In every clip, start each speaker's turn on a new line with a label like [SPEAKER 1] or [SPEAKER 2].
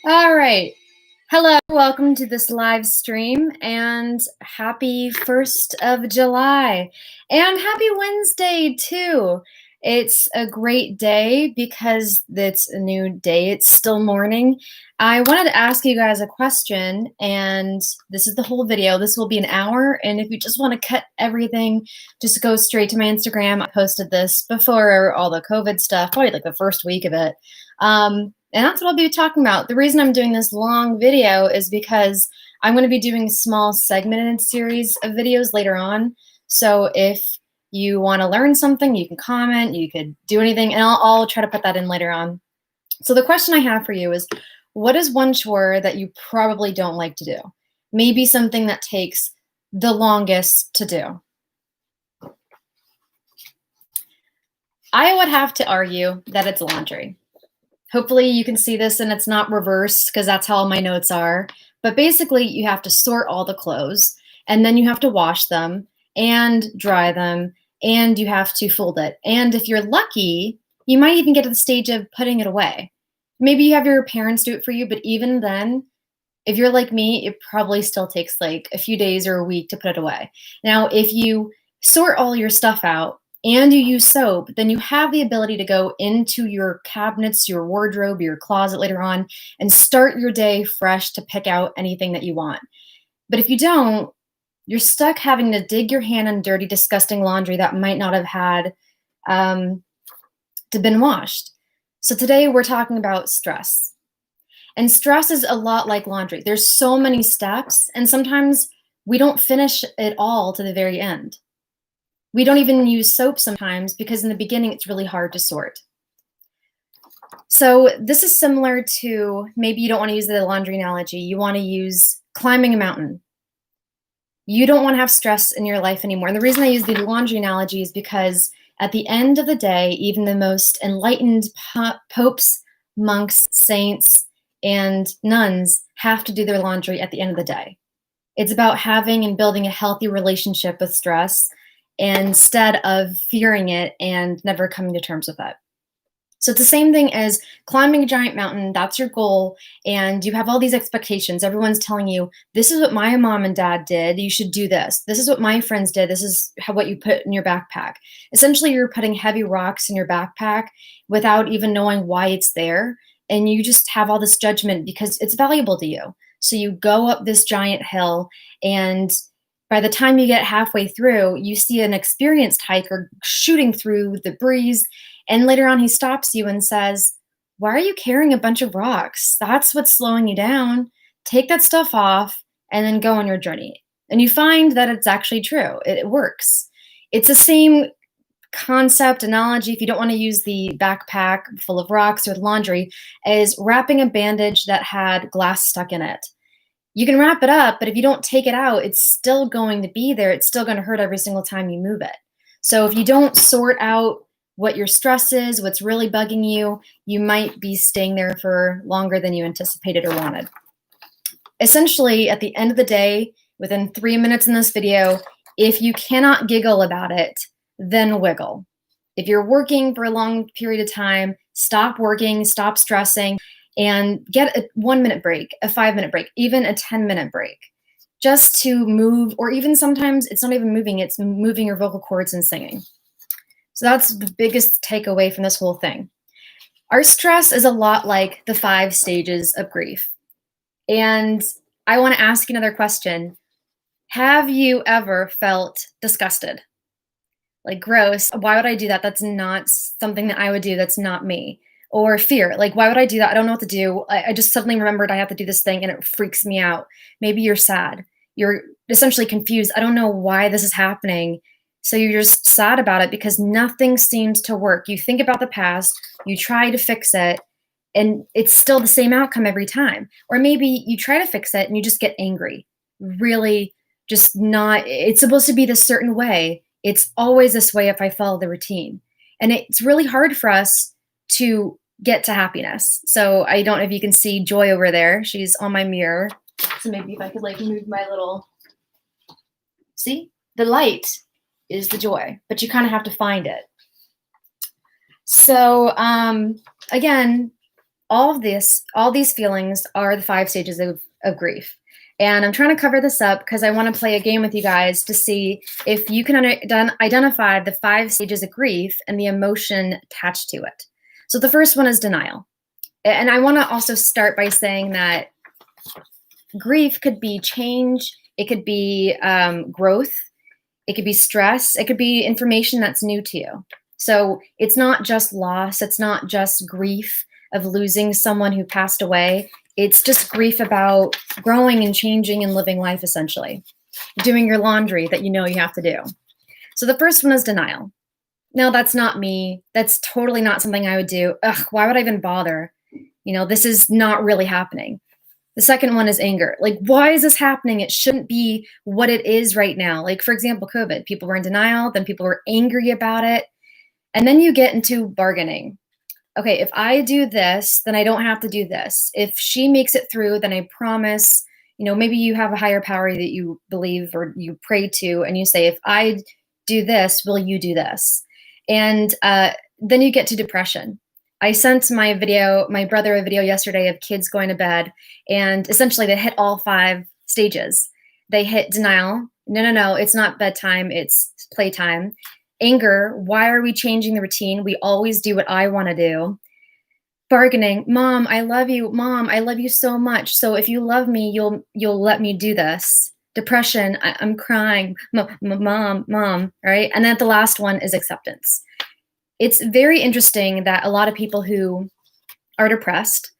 [SPEAKER 1] All right. Hello, welcome to this live stream and happy 1st of July and happy Wednesday too. It's a great day because it's a new day. It's still morning. I wanted to ask you guys a question, and this is the whole video. This will be an hour, and if you just want to cut everything, just go straight to my Instagram. I posted this before all the COVID stuff, probably like the first week of it. And that's what I'll be talking about. The reason I'm doing this long video is because I'm going to be doing a small segmented series of videos later on. So if you want to learn something, you can comment, you could do anything, and I'll try to put that in later on. So the question I have for you is, what is one chore that you probably don't like to do? Maybe something that takes the longest to do. I would have to argue that it's laundry. Hopefully you can see this and it's not reversed because that's how all my notes are. But basically you have to sort all the clothes, and then you have to wash them and dry them, and you have to fold it. And if you're lucky, you might even get to the stage of putting it away. Maybe you have your parents do it for you, but even then, if you're like me, it probably still takes like a few days or a week to put it away. Now, if you sort all your stuff out and you use soap, then you have the ability to go into your cabinets, your wardrobe, your closet later on, and start your day fresh to pick out anything that you want. But if you don't, you're stuck having to dig your hand in dirty, disgusting laundry that might not have had to been washed. So today we're talking about stress. And stress is a lot like laundry. There's so many steps, and sometimes we don't finish it all to the very end. We don't even use soap sometimes because in the beginning it's really hard to sort. So this is similar to, maybe you don't want to use the laundry analogy, you want to use climbing a mountain. You don't want to have stress in your life anymore. And the reason I use the laundry analogy is because at the end of the day, even the most enlightened popes, monks, saints, and nuns have to do their laundry at the end of the day. It's about having and building a healthy relationship with stress instead of fearing it and never coming to terms with it. So it's the same thing as climbing a giant mountain. That's your goal, and you have all these expectations. Everyone's telling you, this is what my mom and dad did. You should do this. This is what my friends did. This is what you put in your backpack. Essentially, you're putting heavy rocks in your backpack without even knowing why it's there, and you just have all this judgment because it's valuable to you. So you go up this giant hill, and by the time you get halfway through, you see an experienced hiker shooting through the breeze, and later on he stops you and says, "Why are you carrying a bunch of rocks? That's what's slowing you down. Take that stuff off and then go on your journey." And you find that it's actually true. It works. It's the same concept, analogy, if you don't want to use the backpack full of rocks or laundry, as wrapping a bandage that had glass stuck in it. You can wrap it up, but if you don't take it out, it's still going to be there. It's still going to hurt every single time you move it. So if you don't sort out what your stress is, what's really bugging you, you might be staying there for longer than you anticipated or wanted. Essentially, at the end of the day, within 3 minutes in this video, if you cannot giggle about it, then wiggle. If you're working for a long period of time, stop working, stop stressing, and get a 1-minute break, a 5-minute break, even a 10-minute break, just to move, or even sometimes it's not even moving, it's moving your vocal cords and singing. So that's the biggest takeaway from this whole thing. Our stress is a lot like the 5 stages of grief. And I want to ask you another question. Have you ever felt disgusted? Like, gross, why would I do that? That's not something that I would do. That's not me. Or fear, like, why would I do that? I don't know what to do. I just suddenly remembered I have to do this thing and it freaks me out. Maybe you're sad. You're essentially confused. I don't know why this is happening. So you're just sad about it because nothing seems to work. You think about the past, you try to fix it, and it's still the same outcome every time. Or maybe you try to fix it and you just get angry. Really, just not, it's supposed to be this certain way. It's always this way if I follow the routine. And it's really hard for us to get to happiness. So I don't know if you can see Joy over there. She's on my mirror. So maybe if I could like move my little, see? The light is the joy, but you kind of have to find it. So again, all these feelings are the 5 stages of grief. And I'm trying to cover this up because I want to play a game with you guys to see if you can identify the 5 stages of grief and the emotion attached to it. So the first one is denial. And I want to also start by saying that grief could be change, it could be growth, it could be stress, it could be information that's new to you. So it's not just loss, it's not just grief of losing someone who passed away. It's just grief about growing and changing and living life, essentially. Doing your laundry that you know you have to do. So the first one is denial. No, that's not me. That's totally not something I would do. Ugh, why would I even bother? This is not really happening. The second one is anger. Like, why is this happening? It shouldn't be what it is right now. Like, for example, COVID. People were in denial, then people were angry about it. And then you get into bargaining. Okay, if I do this, then I don't have to do this. If she makes it through, then I promise, maybe you have a higher power that you believe or you pray to, and you say, if I do this, will you do this? And then you get to depression. I sent my brother a video yesterday of kids going to bed, and essentially they hit all 5 stages. They hit denial. No, it's not bedtime, it's playtime. Anger, why are we changing the routine? We always do what I want to do. Bargaining, Mom, I love you. Mom, I love you so much. So if you love me, you'll let me do this. Depression, I'm crying. Mom, right? And then the last one is acceptance. It's very interesting that a lot of people who are depressed,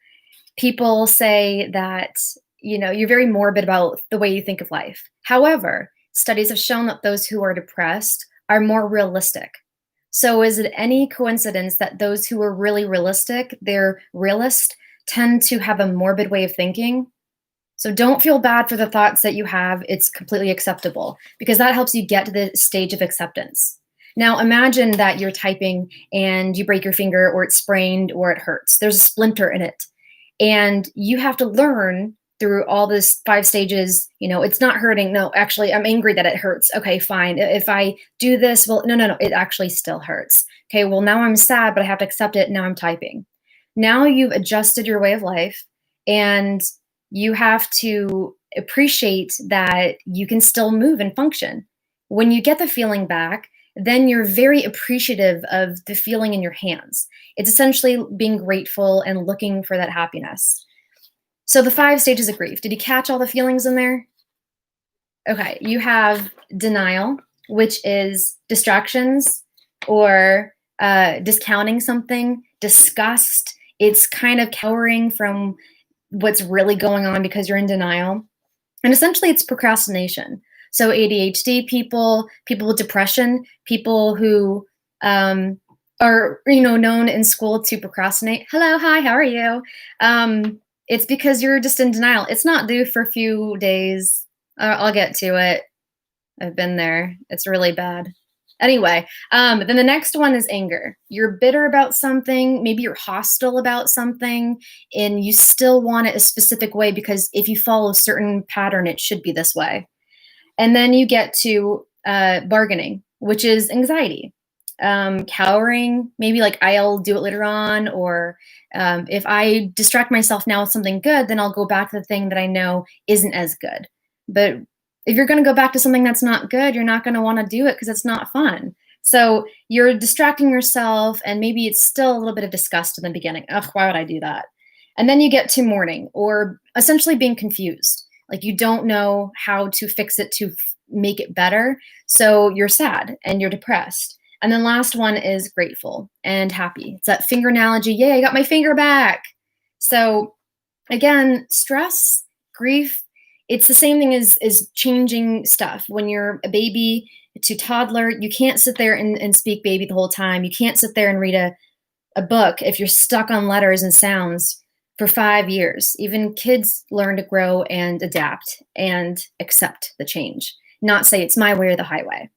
[SPEAKER 1] people say that, you're very morbid about the way you think of life. However, studies have shown that those who are depressed are more realistic. So is it any coincidence that those who are really realistic, they're realist, tend to have a morbid way of thinking? So don't feel bad for the thoughts that you have. It's completely acceptable because that helps you get to the stage of acceptance. Now imagine that you're typing and you break your finger or it's sprained or it hurts. There's a splinter in it. And you have to learn through all this 5 stages, it's not hurting. No, actually, I'm angry that it hurts. Okay, fine. If I do this, well, no, it actually still hurts. Okay, well, now I'm sad, but I have to accept it. Now I'm typing. Now you've adjusted your way of life, and you have to appreciate that you can still move and function. When you get the feeling back, then you're very appreciative of the feeling in your hands. It's essentially being grateful and looking for that happiness. So the 5 stages of grief, did you catch all the feelings in there? Okay, you have denial, which is distractions or discounting something, disgust. It's kind of cowering from what's really going on because you're in denial. And essentially it's procrastination. So ADHD people with depression, people who are known in school to procrastinate. Hello, hi, how are you? It's because you're just in denial. It's not due for a few days. I'll get to it. I've been there. It's really bad. Anyway, then the next one is anger. You're bitter about something. Maybe you're hostile about something, and you still want it a specific way because if you follow a certain pattern, it should be this way. And then you get to bargaining, which is anxiety. Cowering, maybe like I'll do it later on, or if I distract myself now with something good, then I'll go back to the thing that I know isn't as good. But if you're going to go back to something that's not good, you're not going to want to do it because it's not fun. So you're distracting yourself, and maybe it's still a little bit of disgust in the beginning. Ugh, why would I do that? And then you get to mourning, or essentially being confused. Like you don't know how to fix it to make it better. So you're sad and you're depressed. And then last one is grateful and happy. It's that finger analogy. Yay, I got my finger back. So again, stress, grief, it's the same thing as changing stuff. When you're a baby to toddler, you can't sit there and speak baby the whole time. You can't sit there and read a book if you're stuck on letters and sounds for 5 years. Even kids learn to grow and adapt and accept the change, not say it's my way or the highway.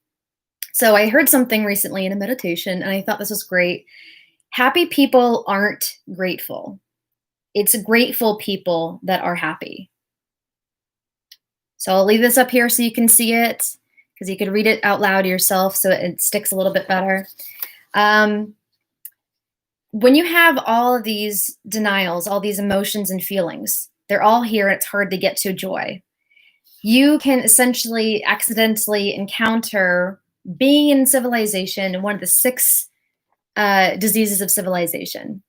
[SPEAKER 1] So I heard something recently in a meditation, and I thought this was great. Happy people aren't grateful. It's grateful people that are happy. So I'll leave this up here so you can see it, because you could read it out loud to yourself so it sticks a little bit better. when you have all of these denials, all these emotions and feelings, they're all here and it's hard to get to joy. You can essentially accidentally encounter being in civilization, one of the six diseases of civilization: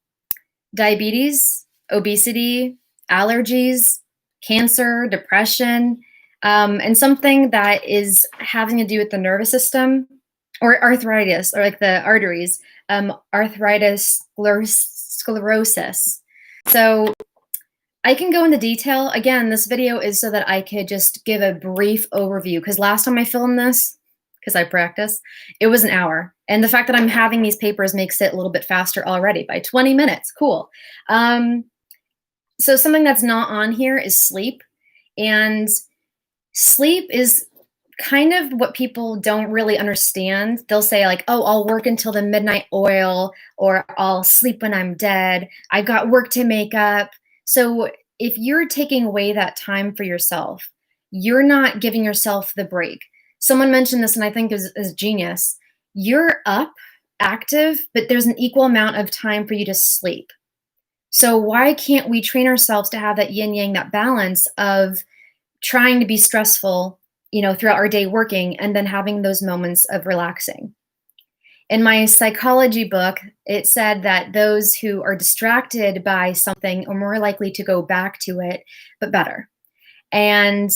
[SPEAKER 1] diabetes, obesity, allergies, cancer, depression, and something that is having to do with the nervous system, or arthritis, or like the arteries, arthritis, sclerosis. So I can go into detail. Again, this video is so that I could just give a brief overview, because last time I filmed this, because I practice, it was an hour. And the fact that I'm having these papers makes it a little bit faster already by 20 minutes. Cool. So something that's not on here is sleep. And sleep is kind of what people don't really understand. They'll say like, oh, I'll work until the midnight oil, or I'll sleep when I'm dead. I've got work to make up. So if you're taking away that time for yourself, you're not giving yourself the break. Someone mentioned this, and I think is genius. You're up, active, but there's an equal amount of time for you to sleep. So why can't we train ourselves to have that yin yang, that balance of trying to be stressful, throughout our day working, and then having those moments of relaxing? In my psychology book, it said that those who are distracted by something are more likely to go back to it, but better. And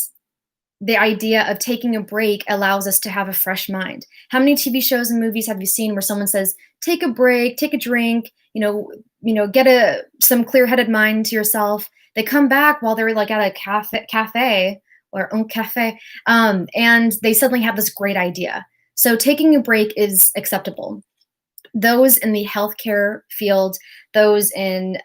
[SPEAKER 1] the idea of taking a break allows us to have a fresh mind. How many TV shows and movies have you seen where someone says, take a break, take a drink, get some clear-headed mind to yourself? They come back while they're like at a cafe or un cafe, and they suddenly have this great idea. So taking a break is acceptable. Those in the healthcare field, those in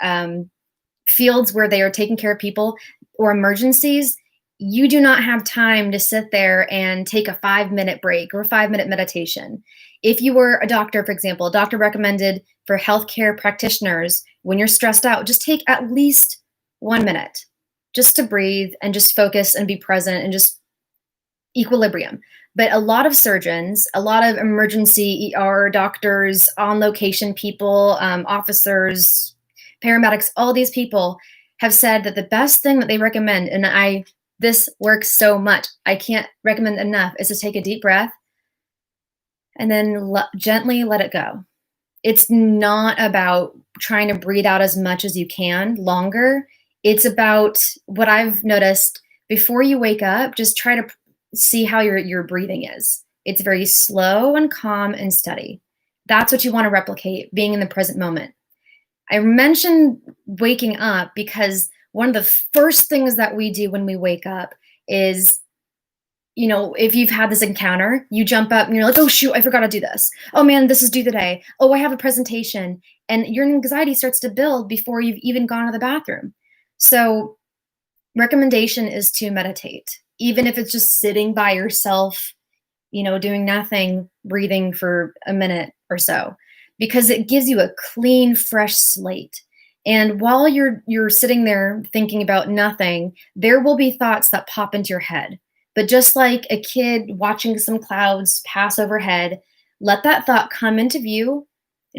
[SPEAKER 1] fields where they are taking care of people or emergencies, you do not have time to sit there and take a 5-minute break or a 5-minute meditation. If you were a doctor, for example, a doctor recommended for healthcare practitioners, when you're stressed out, just take at least 1 minute just to breathe and just focus and be present and just equilibrium. But a lot of surgeons, a lot of emergency ER doctors, on location people, officers, paramedics, all these people have said that the best thing that they recommend, and this works so much, I can't recommend enough, is to take a deep breath and then gently let it go. It's not about trying to breathe out as much as you can longer. It's about what I've noticed: before you wake up, just try to see how your breathing is. It's very slow and calm and steady. That's what you want to replicate, being in the present moment. I mentioned waking up because one of the first things that we do when we wake up is, if you've had this encounter, you jump up and you're like, oh shoot, I forgot to do this. Oh man, this is due today. Oh, I have a presentation. And your anxiety starts to build before you've even gone to the bathroom. So recommendation is to meditate, even if it's just sitting by yourself, doing nothing, breathing for a minute or so, because it gives you a clean, fresh slate. And while you're sitting there thinking about nothing, there will be thoughts that pop into your head. But just like a kid watching some clouds pass overhead, let that thought come into view.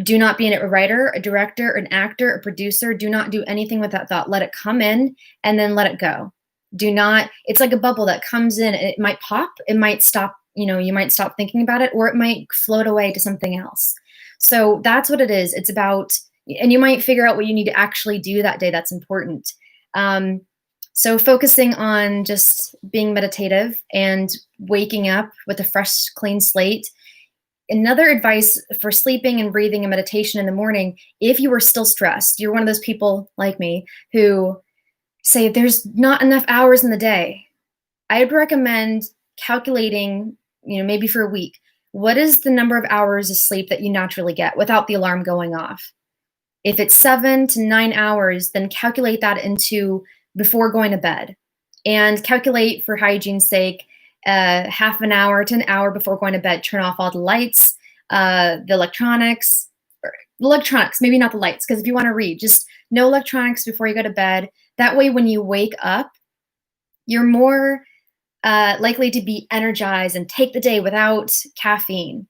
[SPEAKER 1] Do not be a writer, a director, an actor, a producer. Do not do anything with that thought. Let it come in and then let it go. It's like a bubble that comes in. It might pop, it might stop, you might stop thinking about it, or it might float away to something else. So that's what it is. It's about, and you might figure out what you need to actually do that day that's important. So focusing on just being meditative and waking up with a fresh, clean slate. Another advice for sleeping and breathing and meditation in the morning: if you are still stressed, you're one of those people like me who say there's not enough hours in the day, I'd recommend calculating, maybe for a week, what is the number of hours of sleep that you naturally get without the alarm going off? If it's 7 to 9 hours, then calculate that into before going to bed, and calculate, for hygiene's sake, half an hour to an hour before going to bed. Turn off all the lights, the electronics, maybe not the lights, because if you want to read, just no electronics before you go to bed. That way, when you wake up, you're more likely to be energized and take the day without caffeine.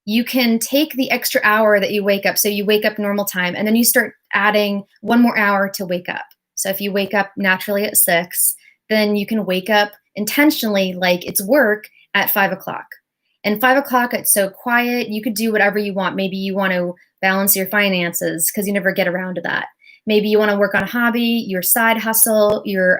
[SPEAKER 1] You can take the extra hour that you wake up. So you wake up normal time, and then you start adding one more hour to wake up. So if you wake up naturally at 6, then you can wake up intentionally like it's work at 5 o'clock. And 5 o'clock, it's so quiet. You could do whatever you want. Maybe you want to balance your finances because you never get around to that. Maybe you want to work on a hobby, your side hustle, your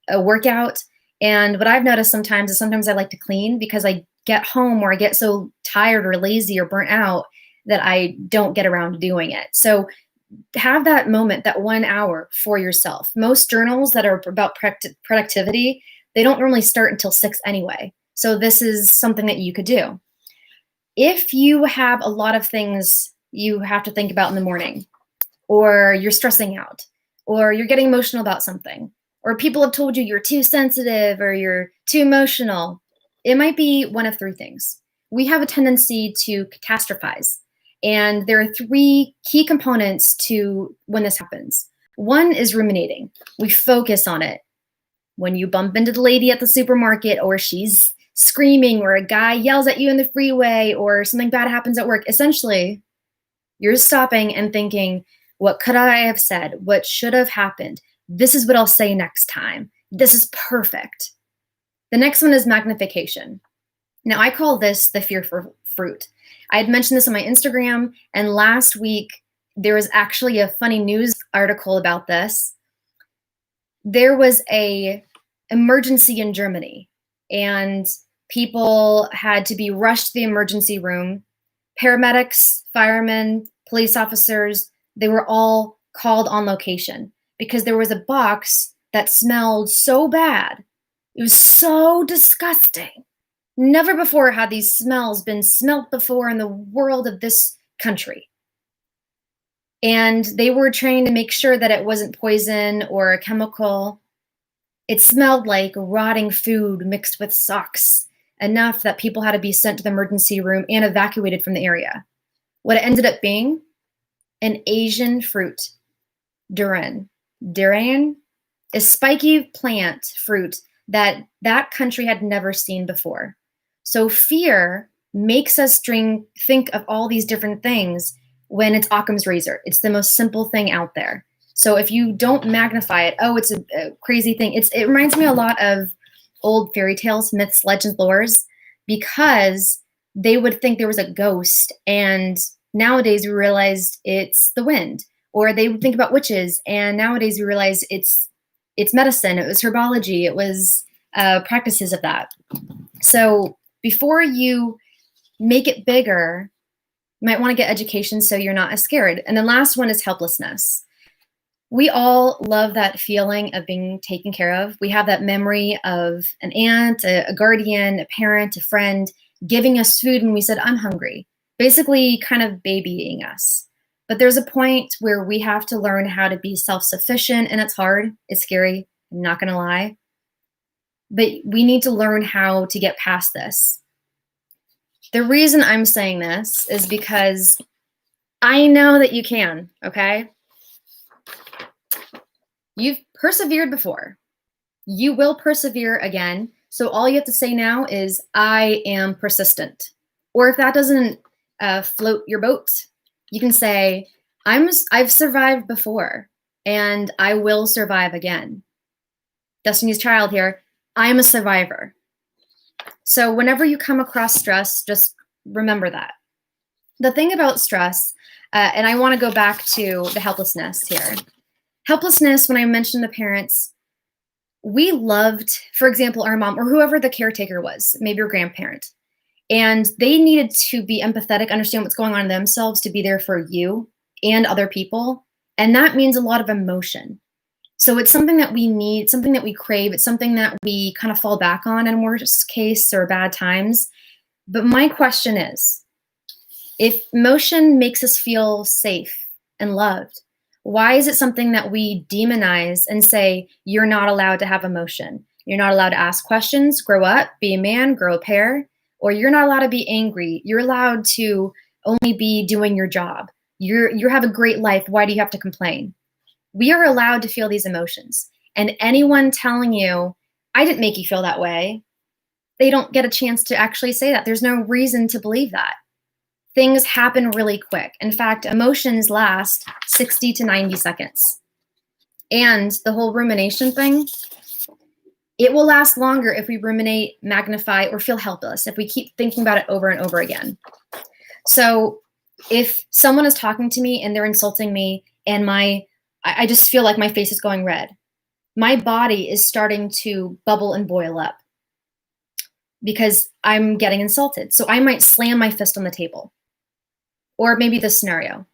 [SPEAKER 1] a workout. And what I've noticed sometimes is sometimes I like to clean because I get home or I get so tired or lazy or burnt out that I don't get around to doing it. So have that moment, that 1 hour for yourself. Most journals that are about productivity, they don't normally start until 6 anyway. So this is something that you could do. If you have a lot of things you have to think about in the morning, or you're stressing out, or you're getting emotional about something, or people have told you you're too sensitive or you're too emotional, it might be one of 3 things. We have a tendency to catastrophize. And there are 3 key components to when this happens. One is ruminating. We focus on it. When you bump into the lady at the supermarket, or she's screaming, or a guy yells at you in the freeway, or something bad happens at work, essentially, you're stopping and thinking, what could I have said? What should have happened? This is what I'll say next time. This is perfect. The next one is magnification. Now, I call this the fear for fruit. I had mentioned this on my Instagram, and last week there was actually a funny news article about this. There was a emergency in Germany, and people had to be rushed to the emergency room. Paramedics, firemen, police officers, they were all called on location because there was a box that smelled so bad. It was so disgusting. Never before had these smells been smelt before in the world of this country. And they were trying to make sure that it wasn't poison or a chemical. It smelled like rotting food mixed with socks, enough that people had to be sent to the emergency room and evacuated from the area. What it ended up being? An Asian fruit, durian. Durian is spiky plant fruit that country had never seen before. So fear makes us think of all these different things when it's Occam's razor. It's the most simple thing out there. So if you don't magnify it, oh, it's a crazy thing. It reminds me a lot of old fairy tales, myths, legends, lores, because they would think there was a ghost, and nowadays we realized it's the wind. Or they would think about witches, and nowadays we realize it's medicine, it was herbology, it was practices of that. So before you make it bigger, you might want to get education so you're not as scared. And the last one is helplessness. We all love that feeling of being taken care of. We have that memory of an aunt, a guardian, a parent, a friend giving us food when we said, I'm hungry, basically kind of babying us. But there's a point where we have to learn how to be self-sufficient, and it's hard, it's scary, I'm not gonna lie. But we need to learn how to get past this. The reason I'm saying this is because I know that you can, okay? You've persevered before. You will persevere again. So all you have to say now is, I am persistent. Or if that doesn't float your boat, you can say, I've survived before, and I will survive again. Destiny's Child here. I am a survivor. So whenever you come across stress, just remember that. The thing about stress, and I want to go back to the helplessness here. Helplessness, when I mentioned the parents, we loved, for example, our mom or whoever the caretaker was, maybe your grandparent, and they needed to be empathetic, understand what's going on in themselves, to be there for you and other people. And that means a lot of emotion. So it's something that we need, something that we crave. It's something that we kind of fall back on in worst case or bad times. But my question is, if emotion makes us feel safe and loved, why is it something that we demonize and say, you're not allowed to have emotion? You're not allowed to ask questions, grow up, be a man, grow a pair, or you're not allowed to be angry. You're allowed to only be doing your job. You have a great life. Why do you have to complain? We are allowed to feel these emotions. And anyone telling you, I didn't make you feel that way, They don't get a chance to actually say that. There's no reason to believe that. Things happen really quick. In fact, emotions last 60 to 90 seconds. And the whole rumination thing, it will last longer if we ruminate, magnify, or feel helpless, if we keep thinking about it over and over again. So if someone is talking to me and they're insulting me and I just feel like my face is going red, my body is starting to bubble and boil up because I'm getting insulted. So I might slam my fist on the table. Or maybe this scenario.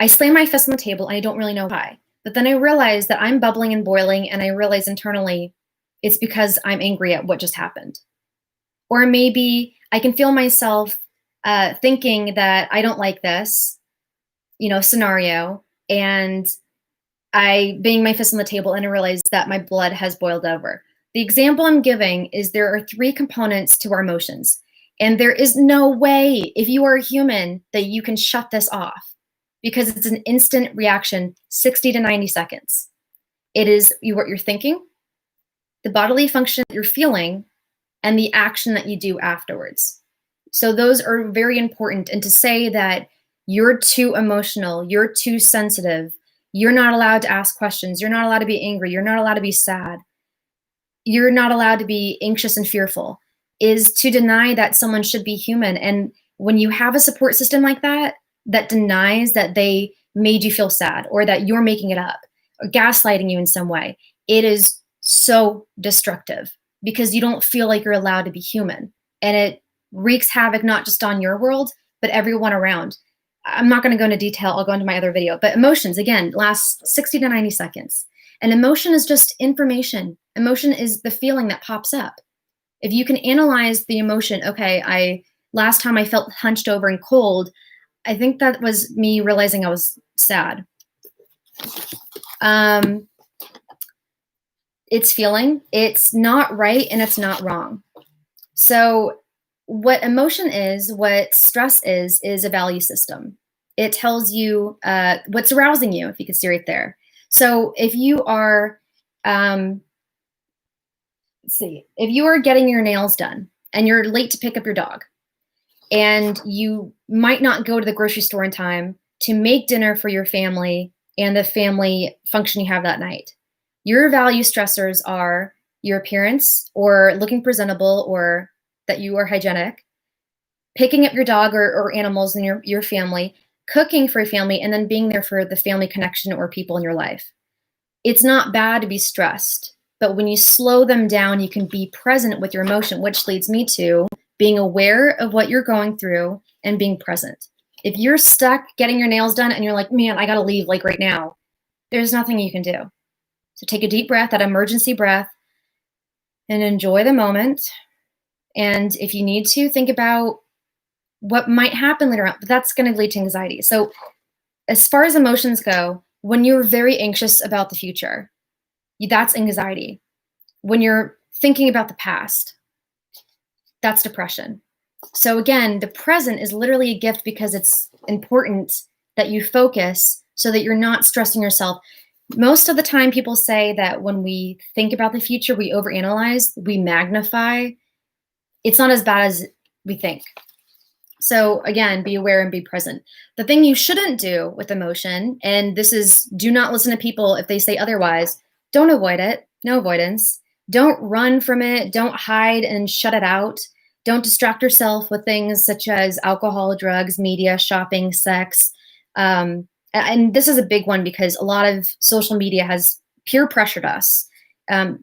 [SPEAKER 1] I slam my fist on the table and I don't really know why. But then I realize that I'm bubbling and boiling, and I realize internally it's because I'm angry at what just happened. Or maybe I can feel myself thinking that I don't like this, scenario, and I bang my fist on the table and I realize that my blood has boiled over. The example I'm giving is there are 3 components to our emotions. And there is no way, if you are a human, that you can shut this off because it's an instant reaction, 60 to 90 seconds. It is what you're thinking, the bodily function that you're feeling, and the action that you do afterwards. So those are very important. And to say that you're too emotional, you're too sensitive, you're not allowed to ask questions, you're not allowed to be angry, you're not allowed to be sad, you're not allowed to be anxious and fearful, is to deny that someone should be human. And when you have a support system like that, that denies that they made you feel sad or that you're making it up or gaslighting you in some way, it is so destructive because you don't feel like you're allowed to be human. And it wreaks havoc not just on your world, but everyone around. I'm not going to go into detail. I'll go into my other video. But emotions, again, last 60 to 90 seconds. And emotion is just information. Emotion is the feeling that pops up. If you can analyze the emotion, okay, last time I felt hunched over and cold, I think that was me realizing I was sad. It's feeling, it's not right, and it's not wrong. So what emotion is, what stress is a value system. It tells you what's arousing you, if you can see right there. So if you are, if you are getting your nails done and you're late to pick up your dog, and you might not go to the grocery store in time to make dinner for your family and the family function you have that night, your value stressors are your appearance or looking presentable or that you are hygienic, picking up your dog or animals in your family, cooking for your family, and then being there for the family connection or people in your life. It's not bad to be stressed, but when you slow them down, you can be present with your emotion, which leads me to being aware of what you're going through and being present. If you're stuck getting your nails done and you're like, man, I gotta leave like right now, there's nothing you can do. So take a deep breath, that emergency breath, and enjoy the moment. And if you need to, think about what might happen later on, but that's gonna lead to anxiety. So as far as emotions go, when you're very anxious about the future, that's anxiety. When you're thinking about the past, that's depression. So again, the present is literally a gift because it's important that you focus so that you're not stressing yourself. Most of the time people say that when we think about the future, we overanalyze, we magnify. It's not as bad as we think. So again, be aware and be present. The thing you shouldn't do with emotion, and this is, do not listen to people if they say otherwise, don't avoid it, no avoidance. Don't run from it, don't hide and shut it out. Don't distract yourself with things such as alcohol, drugs, media, shopping, sex. And this is a big one because a lot of social media has peer pressured us,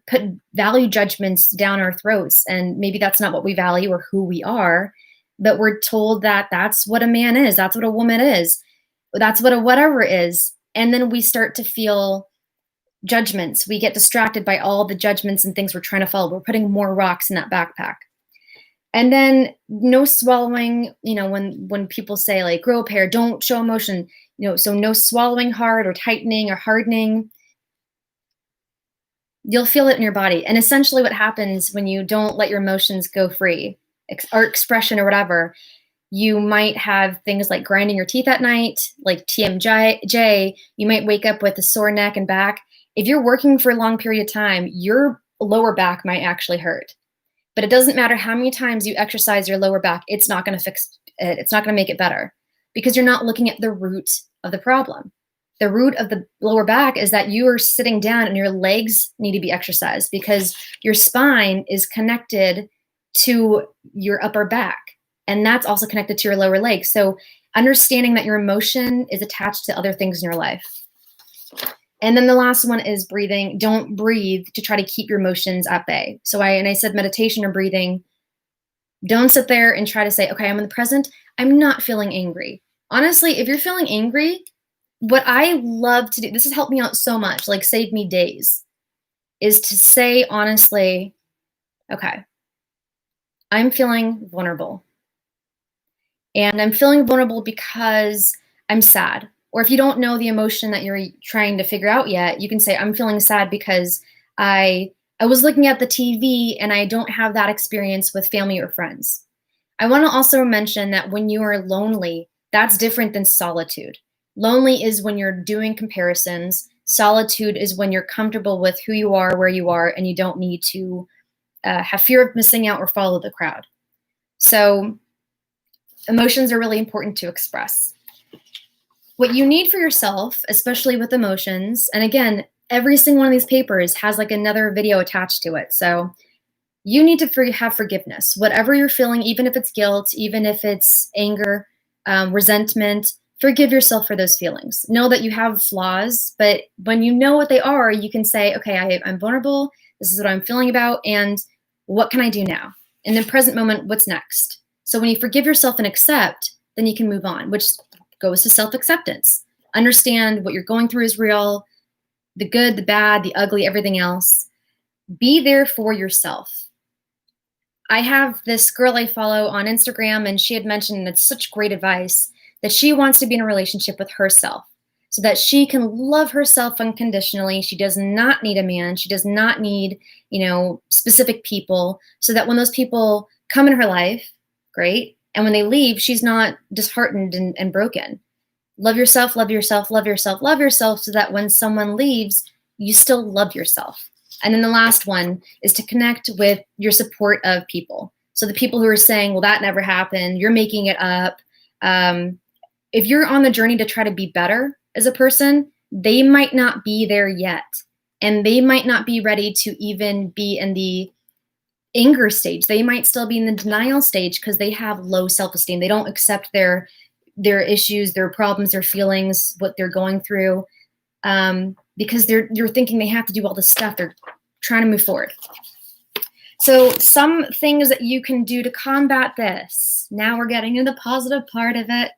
[SPEAKER 1] put value judgments down our throats. And maybe that's not what we value or who we are, but we're told that that's what a man is, that's what a woman is, that's what a whatever is. And then we start to feel judgments. We get distracted by all the judgments and things we're trying to follow. We're putting more rocks in that backpack. And then no swallowing, when people say like grow a pair, don't show emotion, so no swallowing hard or tightening or hardening. You'll feel it in your body. And essentially what happens when you don't let your emotions go free or expression or whatever, you might have things like grinding your teeth at night, like TMJ. You might wake up with a sore neck and back. If you're working for a long period of time, your lower back might actually hurt. But it doesn't matter how many times you exercise your lower back, it's not going to fix it. It's not going to make it better because you're not looking at the root of the problem. The root of the lower back is that you are sitting down and your legs need to be exercised because your spine is connected to your upper back. And that's also connected to your lower leg. So understanding that your emotion is attached to other things in your life. And then the last one is breathing. Don't breathe to try to keep your emotions at bay. So I said meditation or breathing. Don't sit there and try to say, okay, I'm in the present. I'm not feeling angry. Honestly, if you're feeling angry, what I love to do, this has helped me out so much, like save me days, is to say honestly, okay, I'm feeling vulnerable. And I'm feeling vulnerable because I'm sad. Or if you don't know the emotion that you're trying to figure out yet, you can say, I'm feeling sad because I was looking at the TV and I don't have that experience with family or friends. I want to also mention that when you are lonely, that's different than solitude. Lonely is when you're doing comparisons. Solitude is when you're comfortable with who you are, where you are, and you don't need to have fear of missing out or follow the crowd. So emotions are really important to express. What you need for yourself, especially with emotions, and again, every single one of these papers has like another video attached to it. So you need to have forgiveness. Whatever you're feeling, even if it's guilt, even if it's anger, resentment, forgive yourself for those feelings. Know that you have flaws, but when you know what they are, you can say, okay, I'm vulnerable. This is what I'm feeling about. And what can I do now? In the present moment, what's next? So when you forgive yourself and accept, then you can move on, which goes to self-acceptance. Understand what you're going through is real, the good, the bad, the ugly, everything else. Be there for yourself. I have this girl I follow on Instagram, and she had mentioned it's such great advice that she wants to be in a relationship with herself so that she can love herself unconditionally. She does not need a man. She does not need, specific people, so that when those people come in her life, great. And when they leave, she's not disheartened and broken. Love yourself, love yourself, love yourself, love yourself, so that when someone leaves, you still love yourself. And then the last one is to connect with your support of people. So the people who are saying, well, that never happened, you're making it up. If you're on the journey to try to be better as a person, they might not be there yet. And they might not be ready to even be in the anger stage. They might still be in the denial stage because they have low self-esteem. They don't accept their issues, their problems, their feelings, what they're going through, because you're thinking they have to do all this stuff. They're trying to move forward. So some things that you can do to combat this. Now we're getting into the positive part of it.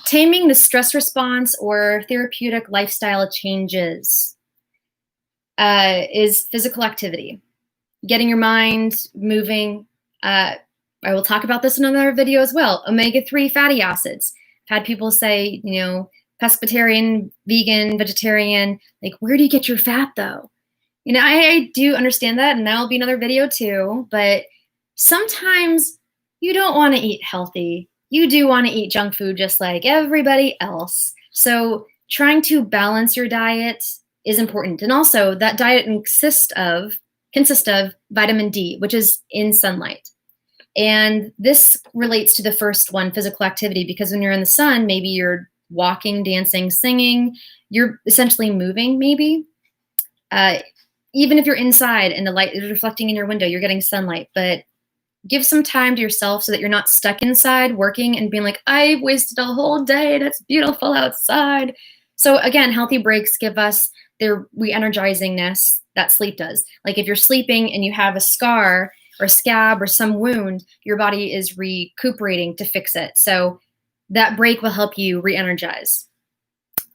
[SPEAKER 1] Taming the stress response or therapeutic lifestyle changes is physical activity. Getting your mind moving. I will talk about this in another video as well. Omega-3 fatty acids. I've had people say, pescatarian, vegan, vegetarian, like, where do you get your fat though? I do understand that, and that'll be another video too, but sometimes you don't want to eat healthy. You do want to eat junk food just like everybody else. So trying to balance your diet is important. And also that diet consists of vitamin D, which is in sunlight. And this relates to the first one, physical activity, because when you're in the sun, maybe you're walking, dancing, singing, you're essentially moving maybe. Even if you're inside and the light is reflecting in your window, you're getting sunlight, but give some time to yourself so that you're not stuck inside working and being like, I wasted a whole day and it's beautiful outside. So again, healthy breaks give us their re-energizingness that sleep does. Like if you're sleeping and you have a scar or a scab or some wound, your body is recuperating to fix it. So that break will help you re-energize.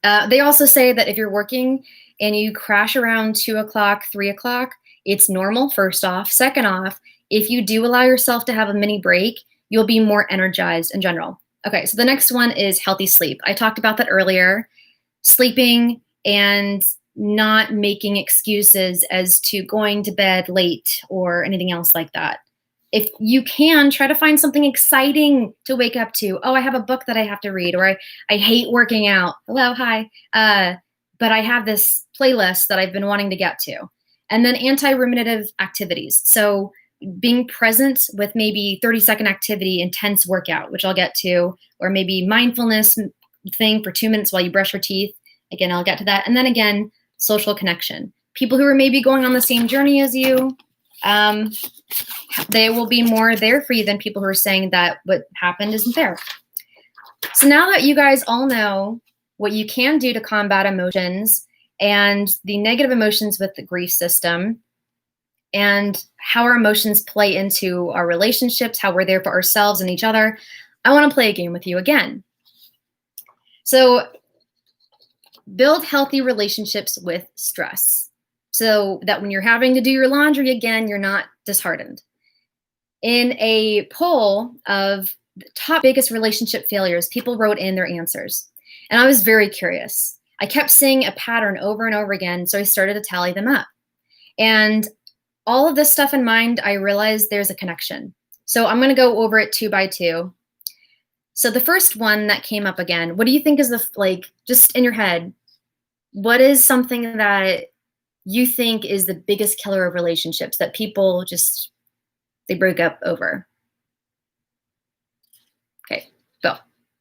[SPEAKER 1] They also say that if you're working and you crash around 2 o'clock, 3 o'clock, it's normal, first off. Second off, if you do allow yourself to have a mini break, you'll be more energized in general. Okay, so the next one is healthy sleep. I talked about that earlier. Sleeping and not making excuses as to going to bed late or anything else like that. If you can, try to find something exciting to wake up to. Oh, I have a book that I have to read, or I hate working out. Hello, hi. But I have this playlist that I've been wanting to get to. And then anti-ruminative activities. So being present with maybe 30-second activity, intense workout, which I'll get to, or maybe mindfulness thing for 2 minutes while you brush your teeth. Again, I'll get to that. And then again, social connection. People who are maybe going on the same journey as you, they will be more there for you than people who are saying that what happened isn't there. So now that you guys all know what you can do to combat emotions and the negative emotions with the grief system, and how our emotions play into our relationships, how we're there for ourselves and each other, I want to play a game with you again. So build healthy relationships with stress so that when you're having to do your laundry again, you're not disheartened. In a poll of the top biggest relationship failures, people wrote in their answers. And I was very curious. I kept seeing a pattern over and over again, so I started to tally them up. And all of this stuff in mind, I realized there's a connection. So I'm going to go over it 2 by 2. So the first one that came up again, what do you think is the, like, just in your head, what is something that you think is the biggest killer of relationships that people just, they break up over? Okay, go.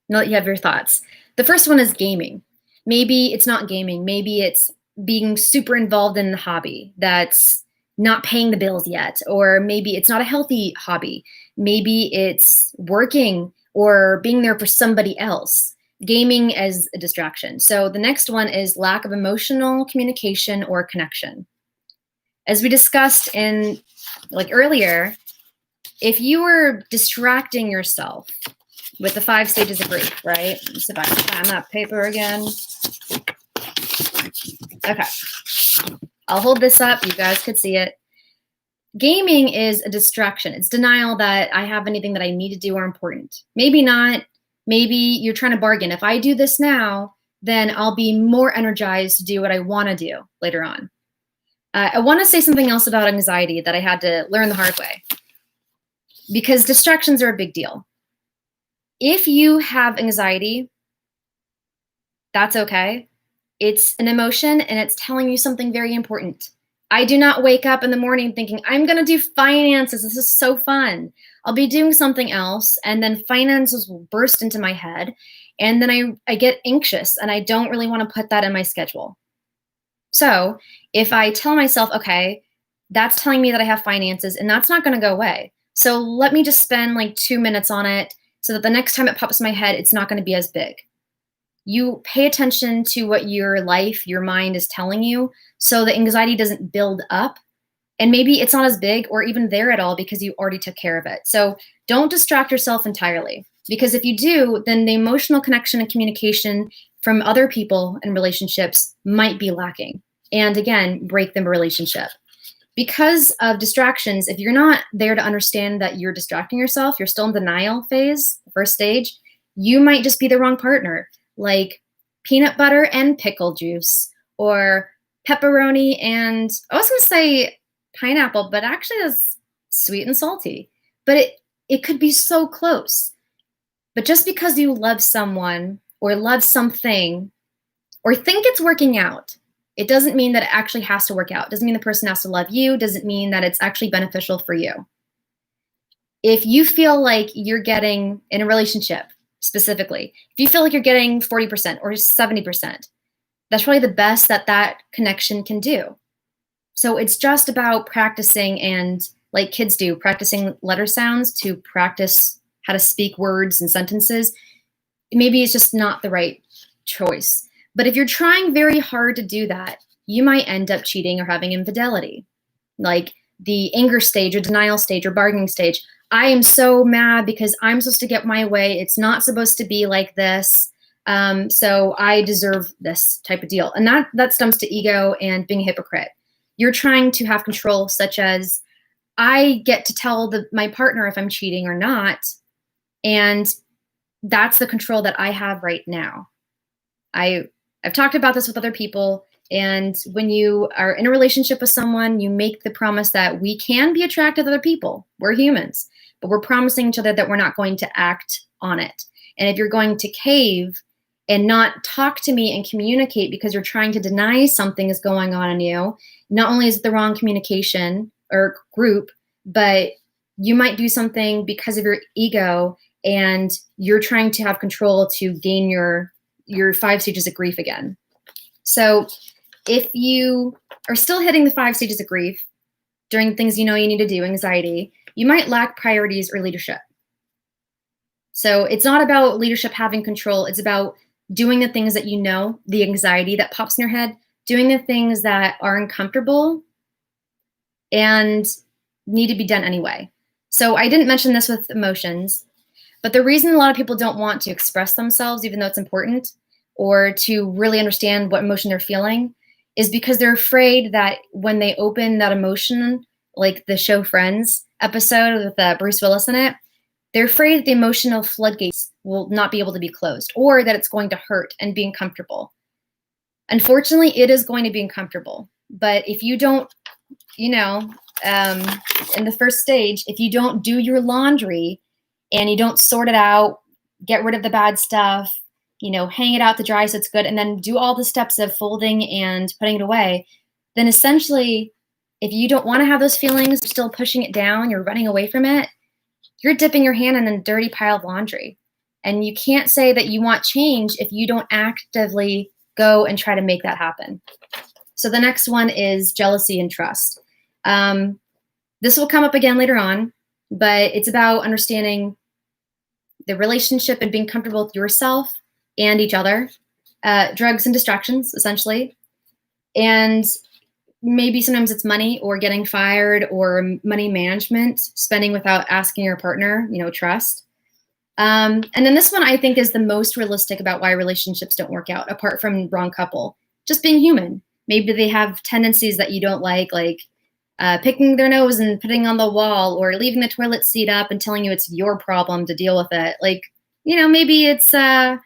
[SPEAKER 1] Now that you have your thoughts. The first one is gaming. Maybe it's not gaming. Maybe it's being super involved in the hobby that's not paying the bills yet. Or maybe it's not a healthy hobby. Maybe it's working or being there for somebody else. Gaming as a distraction. So the next one is lack of emotional communication or connection. As we discussed in, like, earlier, if you were distracting yourself with the 5 stages of grief, right? Let's see if I can find that paper again. Okay. I'll hold this up. You guys could see it. Gaming is a distraction. It's denial that I have anything that I need to do or important. Maybe not. Maybe you're trying to bargain. If I do this now, then I'll be more energized to do what I want to do later on. I want to say something else about anxiety that I had to learn the hard way, because distractions are a big deal. If you have anxiety, that's okay. It's an emotion and it's telling you something very important. I do not wake up in the morning thinking, I'm going to do finances. This is so fun. I'll be doing something else, and then finances will burst into my head, and then I get anxious, and I don't really want to put that in my schedule. So if I tell myself, okay, that's telling me that I have finances, and that's not going to go away. So let me just spend like 2 minutes on it so that the next time it pops in my head, it's not going to be as big. You pay attention to what your life, your mind is telling you, so the anxiety doesn't build up. And maybe it's not as big or even there at all because you already took care of it. So don't distract yourself entirely, because if you do, then the emotional connection and communication from other people and relationships might be lacking. And again, break the relationship. Because of distractions, if you're not there to understand that you're distracting yourself, you're still in denial phase, the first stage, you might just be the wrong partner, like peanut butter and pickle juice, or pepperoni and, I was going to say pineapple, but actually it's sweet and salty. But it could be so close. But just because you love someone or love something or think it's working out, it doesn't mean that it actually has to work out. It doesn't mean the person has to love you. It doesn't mean that it's actually beneficial for you. If you feel like you're getting, in a relationship specifically, if you feel like you're getting 40% or 70%, that's probably the best that that connection can do. So it's just about practicing, and like kids do, practicing letter sounds to practice how to speak words and sentences. Maybe it's just not the right choice. But if you're trying very hard to do that, you might end up cheating or having infidelity. Like the anger stage or denial stage or bargaining stage. I am so mad because I'm supposed to get my way. It's not supposed to be like this. So I deserve this type of deal. And that stems to ego and being a hypocrite. You're trying to have control, such as I get to tell my partner if I'm cheating or not. And that's the control that I have right now. I've talked about this with other people. And when you are in a relationship with someone, you make the promise that we can be attracted to other people. We're humans, but we're promising each other that we're not going to act on it. And if you're going to cave and not talk to me and communicate because you're trying to deny something is going on in you, not only is it the wrong communication or group, but you might do something because of your ego and you're trying to have control to gain your 5 stages of grief again. So if you are still hitting the 5 stages of grief during things you know you need to do, anxiety, you might lack priorities or leadership. So it's not about leadership having control. It's about doing the things that you know, the anxiety that pops in your head, doing the things that are uncomfortable and need to be done anyway. So I didn't mention this with emotions, but the reason a lot of people don't want to express themselves, even though it's important, or to really understand what emotion they're feeling, is because they're afraid that when they open that emotion, like the show Friends episode with Bruce Willis in it, they're afraid that the emotional floodgates will not be able to be closed, or that it's going to hurt and be uncomfortable. Unfortunately, it is going to be uncomfortable. But if you don't, in the first stage, if you don't do your laundry and you don't sort it out, get rid of the bad stuff, hang it out to dry so it's good, and then do all the steps of folding and putting it away, then essentially, if you don't want to have those feelings, you're still pushing it down, you're running away from it, you're dipping your hand in a dirty pile of laundry. And you can't say that you want change if you don't actively go and try to make that happen. So the next one is jealousy and trust. This will come up again later on, but it's about understanding the relationship and being comfortable with yourself and each other, drugs and distractions, essentially. And maybe sometimes it's money or getting fired or money management, spending without asking your partner, trust. And then this one I think is the most realistic about why relationships don't work out, apart from wrong couple, just being human. Maybe they have tendencies that you don't like picking their nose and putting on the wall, or leaving the toilet seat up and telling you it's your problem to deal with it. Maybe it's, I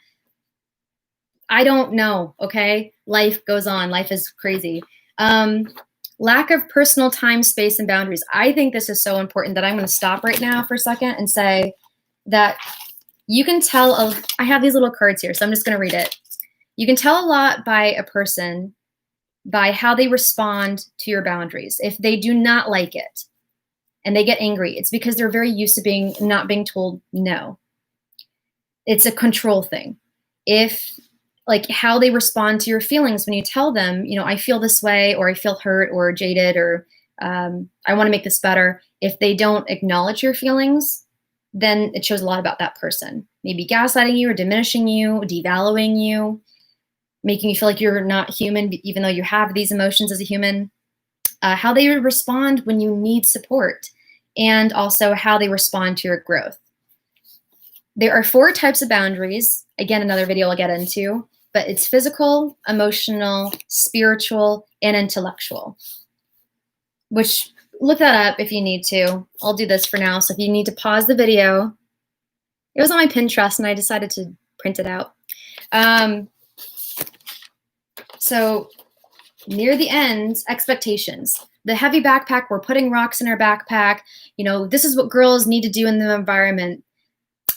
[SPEAKER 1] don't know, okay? Life goes on. Life is crazy. Lack of personal time, space, and boundaries. I think this is so important that I'm going to stop right now for a second and say that you can tell, I have these little cards here, so I'm just going to read it. You can tell a lot by a person by how they respond to your boundaries. If they do not like it and they get angry, it's because they're very used to not being told no. It's a control thing. If how they respond to your feelings when you tell them, I feel this way, or I feel hurt or jaded, or I want to make this better. If they don't acknowledge your feelings, then it shows a lot about that person. Maybe gaslighting you or diminishing you, devaluing you, making you feel like you're not human, even though you have these emotions as a human. How they respond when you need support, and also how they respond to your growth. There are 4 types of boundaries. Again, another video I'll get into, but it's physical, emotional, spiritual, and intellectual. Which, look that up if you need to. I'll do this for now. So if you need to pause the video, it was on my Pinterest and I decided to print it out. So near the end, expectations. The heavy backpack, we're putting rocks in our backpack. This is what girls need to do in the environment.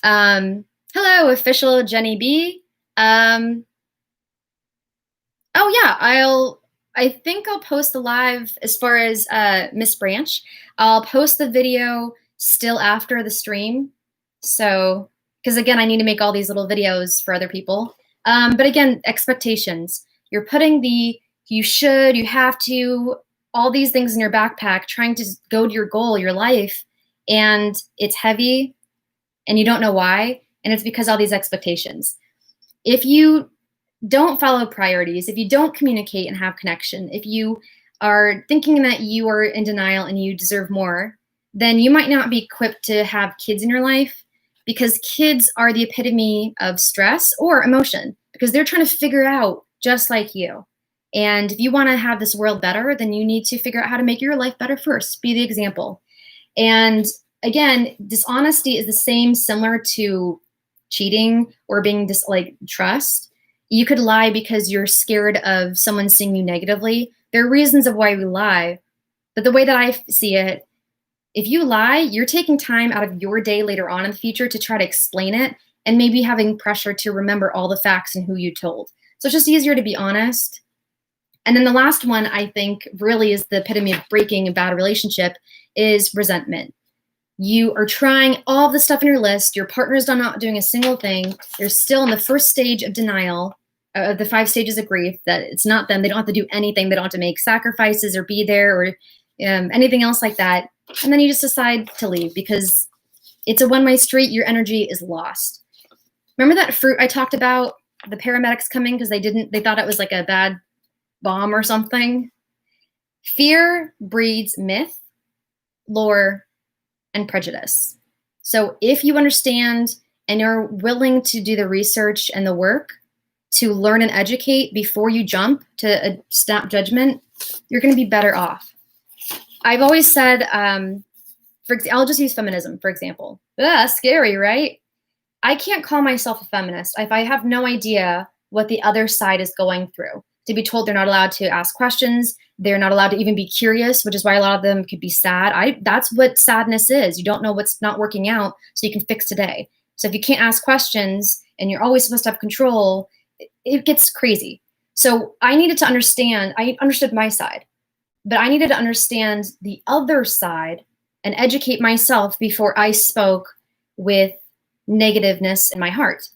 [SPEAKER 1] Hello, official Jenny B. Oh yeah, I think I'll post the live as far as Miss Branch. I'll post the video still after the stream. So, because again, I need to make all these little videos for other people. But again, expectations. You're putting you should, you have to, all these things in your backpack, trying to go to your goal, your life, and it's heavy and you don't know why. And it's because all these expectations. If you don't follow priorities, if you don't communicate and have connection, if you are thinking that you are in denial and you deserve more, then you might not be equipped to have kids in your life, because kids are the epitome of stress or emotion, because they're trying to figure out just like you. And if you want to have this world better, then you need to figure out how to make your life better first. Be the example. And again, dishonesty is similar to cheating or being trust. You could lie because you're scared of someone seeing you negatively. There are reasons of why we lie, but the way that I see it, if you lie, you're taking time out of your day later on in the future to try to explain it, and maybe having pressure to remember all the facts and who you told. So it's just easier to be honest. And then the last one, I think, really is the epitome of breaking a bad relationship, is resentment. You are trying all the stuff in your list. Your partner's not doing a single thing. You're still in the first stage of denial, of the 5 stages of grief, that it's not them. They don't have to do anything. They don't have to make sacrifices or be there or anything else like that. And then you just decide to leave because it's a one-way street. Your energy is lost. Remember that fruit I talked about? The paramedics coming because they thought it was like a bad bomb or something. Fear breeds myth, lore, and prejudice. So if you understand and you're willing to do the research and the work to learn and educate before you jump to a snap judgment, you're going to be better off. I've always said, I'll just use feminism, for example. Scary, right? I can't call myself a feminist if I have no idea what the other side is going through. To be told they're not allowed to ask questions, they're not allowed to even be curious, which is why a lot of them could be sad. That's what sadness is. You don't know what's not working out, so you can fix today. So if you can't ask questions and you're always supposed to have control, it gets crazy. So I needed to understand, I understood my side, but I needed to understand the other side and educate myself before I spoke with negativeness in my heart.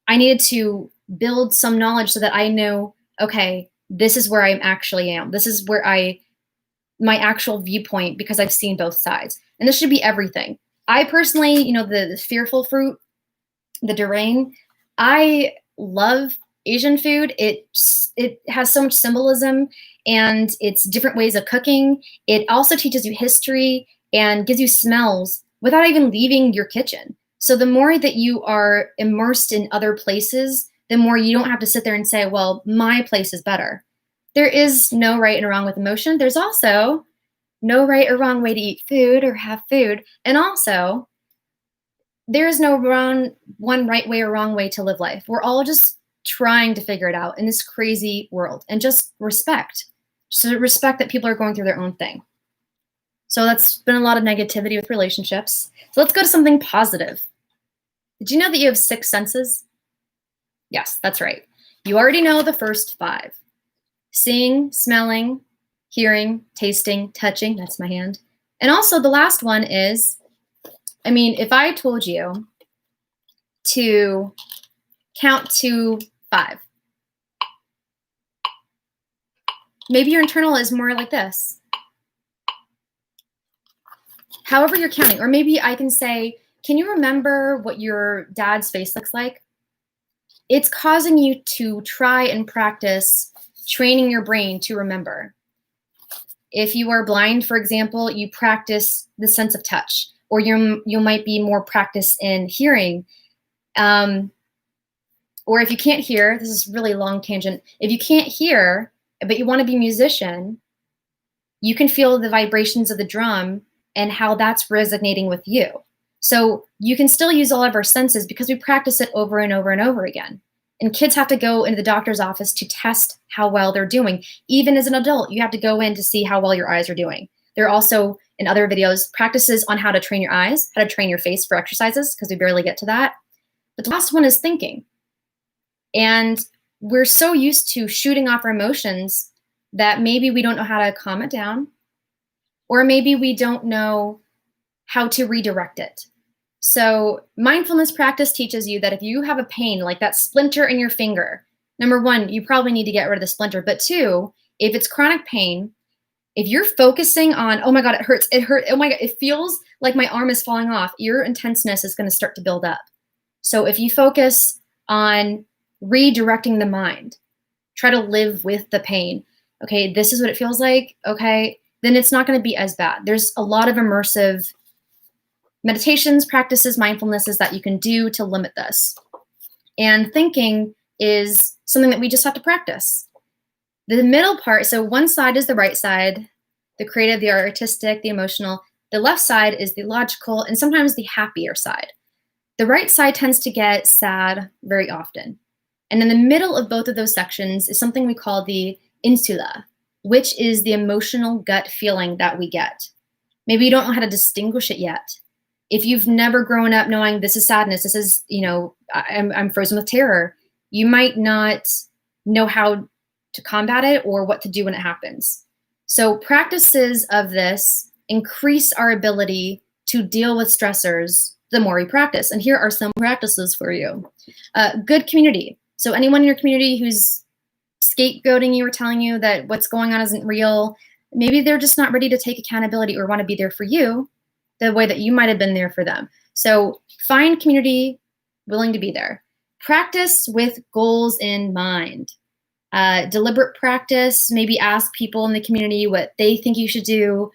[SPEAKER 1] I needed to build some knowledge so that I know, okay, this is where I actually am. This is where my actual viewpoint, because I've seen both sides. And this should be everything. I personally, the fearful fruit, the durian, I love Asian food. It has so much symbolism and it's different ways of cooking. It also teaches you history and gives you smells without even leaving your kitchen. So the more that you are immersed in other places, the more you don't have to sit there and say, well, my place is better. There is no right and wrong with emotion. There's also no right or wrong way to eat food or have food. And also, there is no one right way or wrong way to live life. We're all just trying to figure it out in this crazy world, and just respect. Just respect that people are going through their own thing. So that's been a lot of negativity with relationships. So let's go to something positive. Did you know that you have 6 senses? Yes, that's right. You already know the first 5. Seeing, smelling, hearing, tasting, touching, that's my hand. And also the last one is, if I told you to count to 5, maybe your internal is more like this. However you're counting, or maybe I can say, can you remember what your dad's face looks like? It's causing you to try and practice training your brain to remember. If you are blind, for example, you practice the sense of touch, or you might be more practiced in hearing. Or if you can't hear, this is really long tangent. If you can't hear, but you want to be a musician, you can feel the vibrations of the drum and how that's resonating with you. So you can still use all of our senses because we practice it over and over and over again. And kids have to go into the doctor's office to test how well they're doing. Even as an adult, you have to go in to see how well your eyes are doing. There are also, in other videos, practices on how to train your eyes, how to train your face for exercises, because we barely get to that. But the last one is thinking. And we're so used to shooting off our emotions that maybe we don't know how to calm it down, or maybe we don't know how to redirect it. So mindfulness practice teaches you that if you have a pain, like that splinter in your finger, number 1, you probably need to get rid of the splinter. But 2, if it's chronic pain, if you're focusing on, oh my God, it hurts, oh my God, it feels like my arm is falling off, your intenseness is going to start to build up. So if you focus on redirecting the mind, try to live with the pain. Okay, this is what it feels like. Okay, then it's not going to be as bad. There's a lot of immersive meditations, practices, mindfulnesses that you can do to limit this. And thinking is something that we just have to practice. The middle part, so one side is the right side, the creative, the artistic, the emotional. The left side is the logical and sometimes the happier side. The right side tends to get sad very often. And in the middle of both of those sections is something we call the insula, which is the emotional gut feeling that we get. Maybe you don't know how to distinguish it yet. If you've never grown up knowing this is sadness, this is, I'm frozen with terror, you might not know how to combat it or what to do when it happens. So practices of this increase our ability to deal with stressors the more we practice. And here are some practices for you. Good community. So anyone in your community who's scapegoating you or telling you that what's going on isn't real, maybe they're just not ready to take accountability or want to be there for you the way that you might have been there for them. So find community willing to be there. Practice with goals in mind. Deliberate practice, maybe ask people in the community what they think you should do.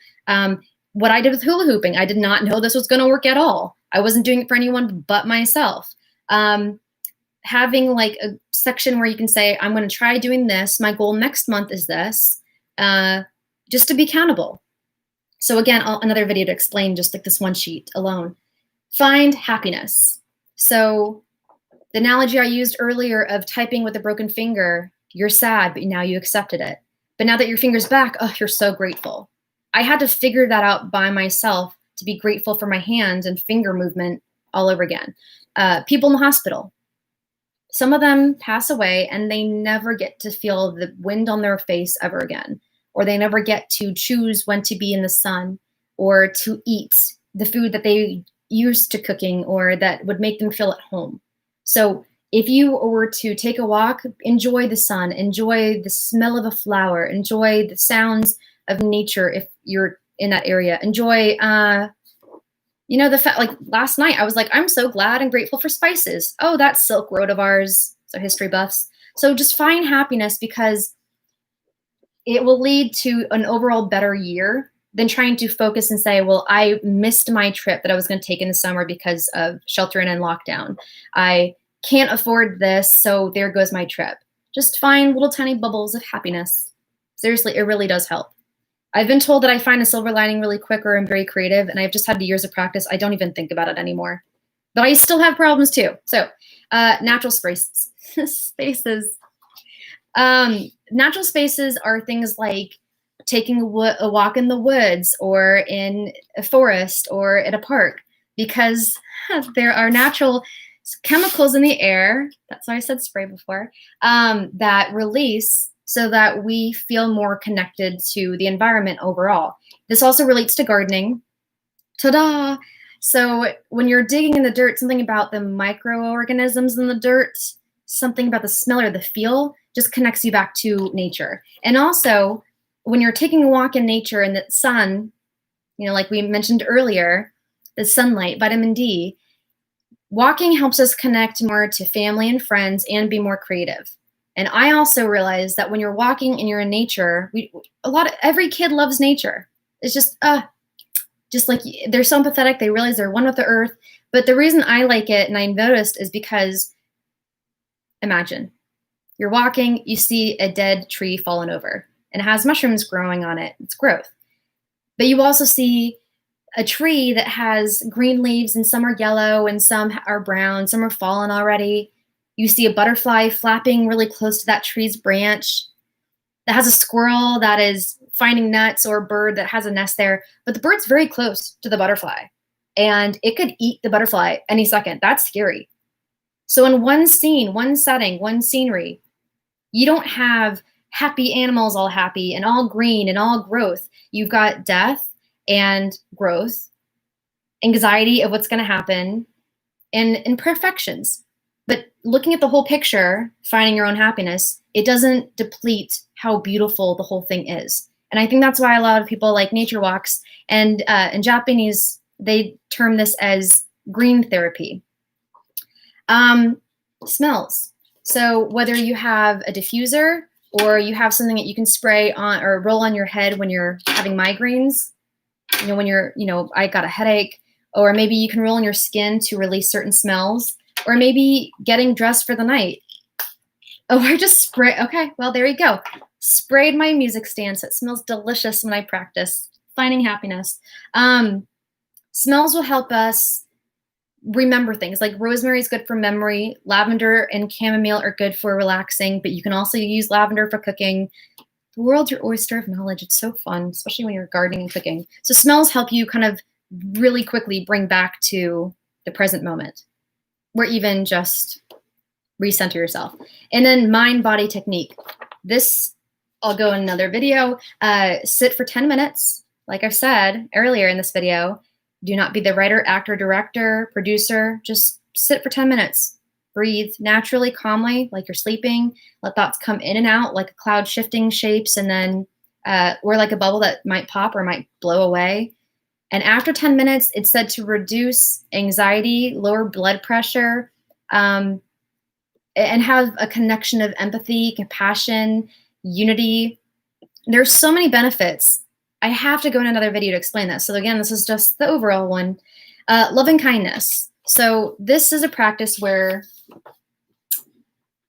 [SPEAKER 1] What I did with hula hooping, I did not know this was going to work at all. I wasn't doing it for anyone but myself. Having like a section where you can say, I'm going to try doing this. My goal next month is this, just to be accountable. So again, another video to explain just like this one sheet alone. Find happiness. So the analogy I used earlier of typing with a broken finger, you're sad, but now you accepted it. But now that your finger's back, oh, you're so grateful. I had to figure that out by myself to be grateful for my hand and finger movement all over again. People in the hospital. Some of them pass away and they never get to feel the wind on their face ever again, or they never get to choose when to be in the sun or to eat the food that they used to cooking or that would make them feel at home. So if you were to take a walk, enjoy the sun, enjoy the smell of a flower, enjoy the sounds of nature if you're in that area, enjoy, the fact, like last night, I was like, I'm so glad and grateful for spices. Oh, that's Silk Road of ours. So history buffs. So just find happiness because it will lead to an overall better year than trying to focus and say, well, I missed my trip that I was going to take in the summer because of shelter-in and lockdown. I can't afford this, so there goes my trip. Just find little tiny bubbles of happiness. Seriously, it really does help. I've been told that I find a silver lining really quick or I'm very creative, and I've just had years of practice. I don't even think about it anymore. But I still have problems too. So natural spaces. Natural spaces are things like taking a walk in the woods or in a forest or at a park, because there are natural chemicals in the air, that's why I said spray before, that release so that we feel more connected to the environment overall. This also relates to gardening. Ta-da! So when you're digging in the dirt, something about the microorganisms in the dirt, something about the smell or the feel just connects you back to nature. And also, when you're taking a walk in nature and the sun, like we mentioned earlier, the sunlight, vitamin D, walking helps us connect more to family and friends and be more creative. And I also realized that when you're walking and you're in nature, every kid loves nature. It's just like they're so empathetic. They realize they're one with the earth. But the reason I like it and I noticed is because imagine you're walking, you see a dead tree fallen over and it has mushrooms growing on it. It's growth. But you also see a tree that has green leaves and some are yellow and some are brown, some are fallen already. You see a butterfly flapping really close to that tree's branch that has a squirrel that is finding nuts or a bird that has a nest there, but the bird's very close to the butterfly and it could eat the butterfly any second. That's scary. So in one scene, one setting, one scenery, you don't have happy animals all happy and all green and all growth. You've got death and growth, anxiety of what's going to happen, and imperfections. But looking at the whole picture, finding your own happiness, it doesn't deplete how beautiful the whole thing is. And I think that's why a lot of people like nature walks. And in Japanese, they term this as green therapy. Smells. So whether you have a diffuser or you have something that you can spray on or roll on your head when you're having migraines, I got a headache, or maybe you can roll on your skin to release certain smells, or maybe getting dressed for the night. Oh, I just sprayed. Okay, well, there you go. Sprayed my music stand, so it smells delicious when I practice. Finding happiness. Smells will help us remember things. Like rosemary is good for memory. Lavender and chamomile are good for relaxing, but you can also use lavender for cooking. The world's your oyster of knowledge. It's so fun, especially when you're gardening and cooking. So smells help you kind of really quickly bring back to the present moment, or even just recenter yourself. And then mind-body technique. This, I'll go in another video. Sit for 10 minutes. Like I said earlier in this video, do not be the writer, actor, director, producer. Just sit for 10 minutes. Breathe naturally, calmly, like you're sleeping. Let thoughts come in and out like a cloud shifting shapes, and then or like a bubble that might pop or might blow away. And after 10 minutes, it's said to reduce anxiety, lower blood pressure, and have a connection of empathy, compassion, unity. There's so many benefits. I have to go in another video to explain this. So again, this is just the overall one. Loving kindness. So this is a practice where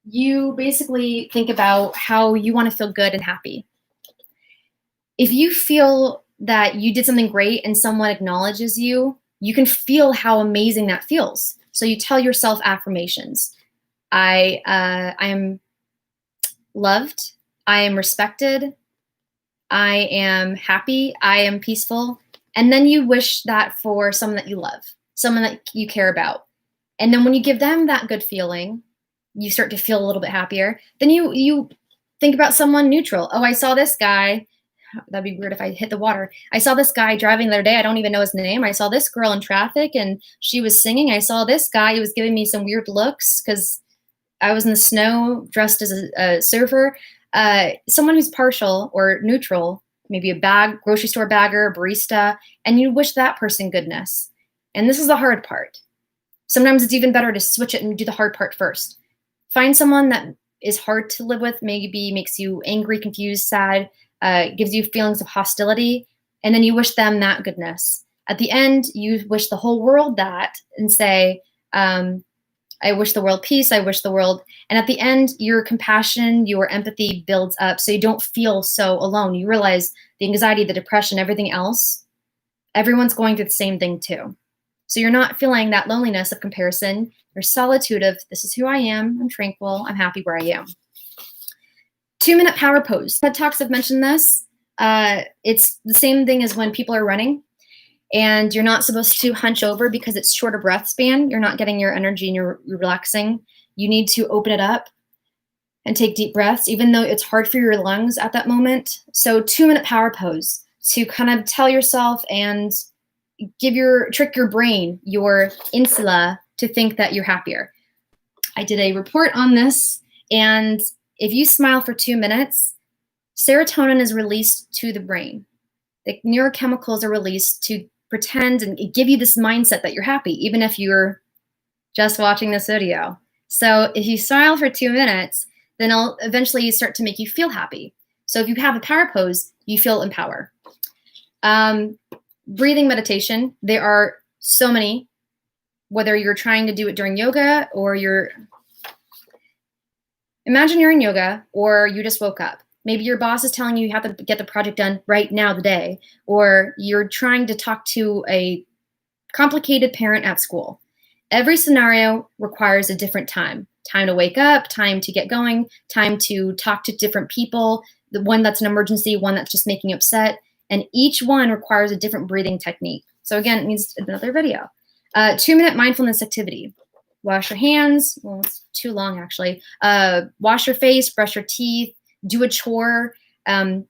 [SPEAKER 1] you basically think about how you want to feel good and happy. If you feel that you did something great and someone acknowledges you, you can feel how amazing that feels. So you tell yourself affirmations. I am loved. I am respected. I am happy. I am peaceful. And then you wish that for someone that you love, someone that you care about. And then when you give them that good feeling, you start to feel a little bit happier. Then you think about someone neutral. Oh, I saw this guy. That'd be weird if I hit the water. I saw this guy driving the other day. I don't even know his name. I saw this girl in traffic and she was singing. I saw this guy. He was giving me some weird looks because I was in the snow dressed as a surfer. Someone who's partial or neutral, maybe a grocery store bagger, barista, and you wish that person goodness. And this is the hard part. Sometimes it's even better to switch it and do the hard part first. Find someone that is hard to live with, maybe makes you angry, confused, sad, gives you feelings of hostility, and then you wish them that goodness. At the end, you wish the whole world that and say, I wish the world peace, I wish the world, and at the end, your compassion, your empathy builds up so you don't feel so alone. You realize the anxiety, the depression, everything else, everyone's going through the same thing too. So you're not feeling that loneliness of comparison, your solitude of, this is who I am, I'm tranquil, I'm happy where I am. 2-minute power pose. TED Talks have mentioned this. It's the same thing as when people are running and you're not supposed to hunch over because it's shorter breath span. You're not getting your energy and you're relaxing. You need to open it up and take deep breaths, even though it's hard for your lungs at that moment. So 2-minute power pose to kind of tell yourself and trick your brain, your insula, to think that you're happier. I did a report on this, and if you smile for 2 minutes, serotonin is released to the brain. The neurochemicals are released to pretend and give you this mindset that you're happy, even if you're just watching this video. So if you smile for 2 minutes, then it'll eventually start to make you feel happy. So if you have a power pose, you feel empowered. Breathing meditation, there are so many, whether you're trying to do it during yoga or imagine you're in yoga or you just woke up. Maybe your boss is telling you have to get the project done right now today, or you're trying to talk to a complicated parent at school. Every scenario requires a different time. Time to wake up, time to get going, time to talk to different people, the one that's an emergency, one that's just making you upset. And each one requires a different breathing technique. So again, it needs another video. 2-minute mindfulness activity. Wash your hands. Well, it's too long actually. Wash your face, brush your teeth, do a chore. I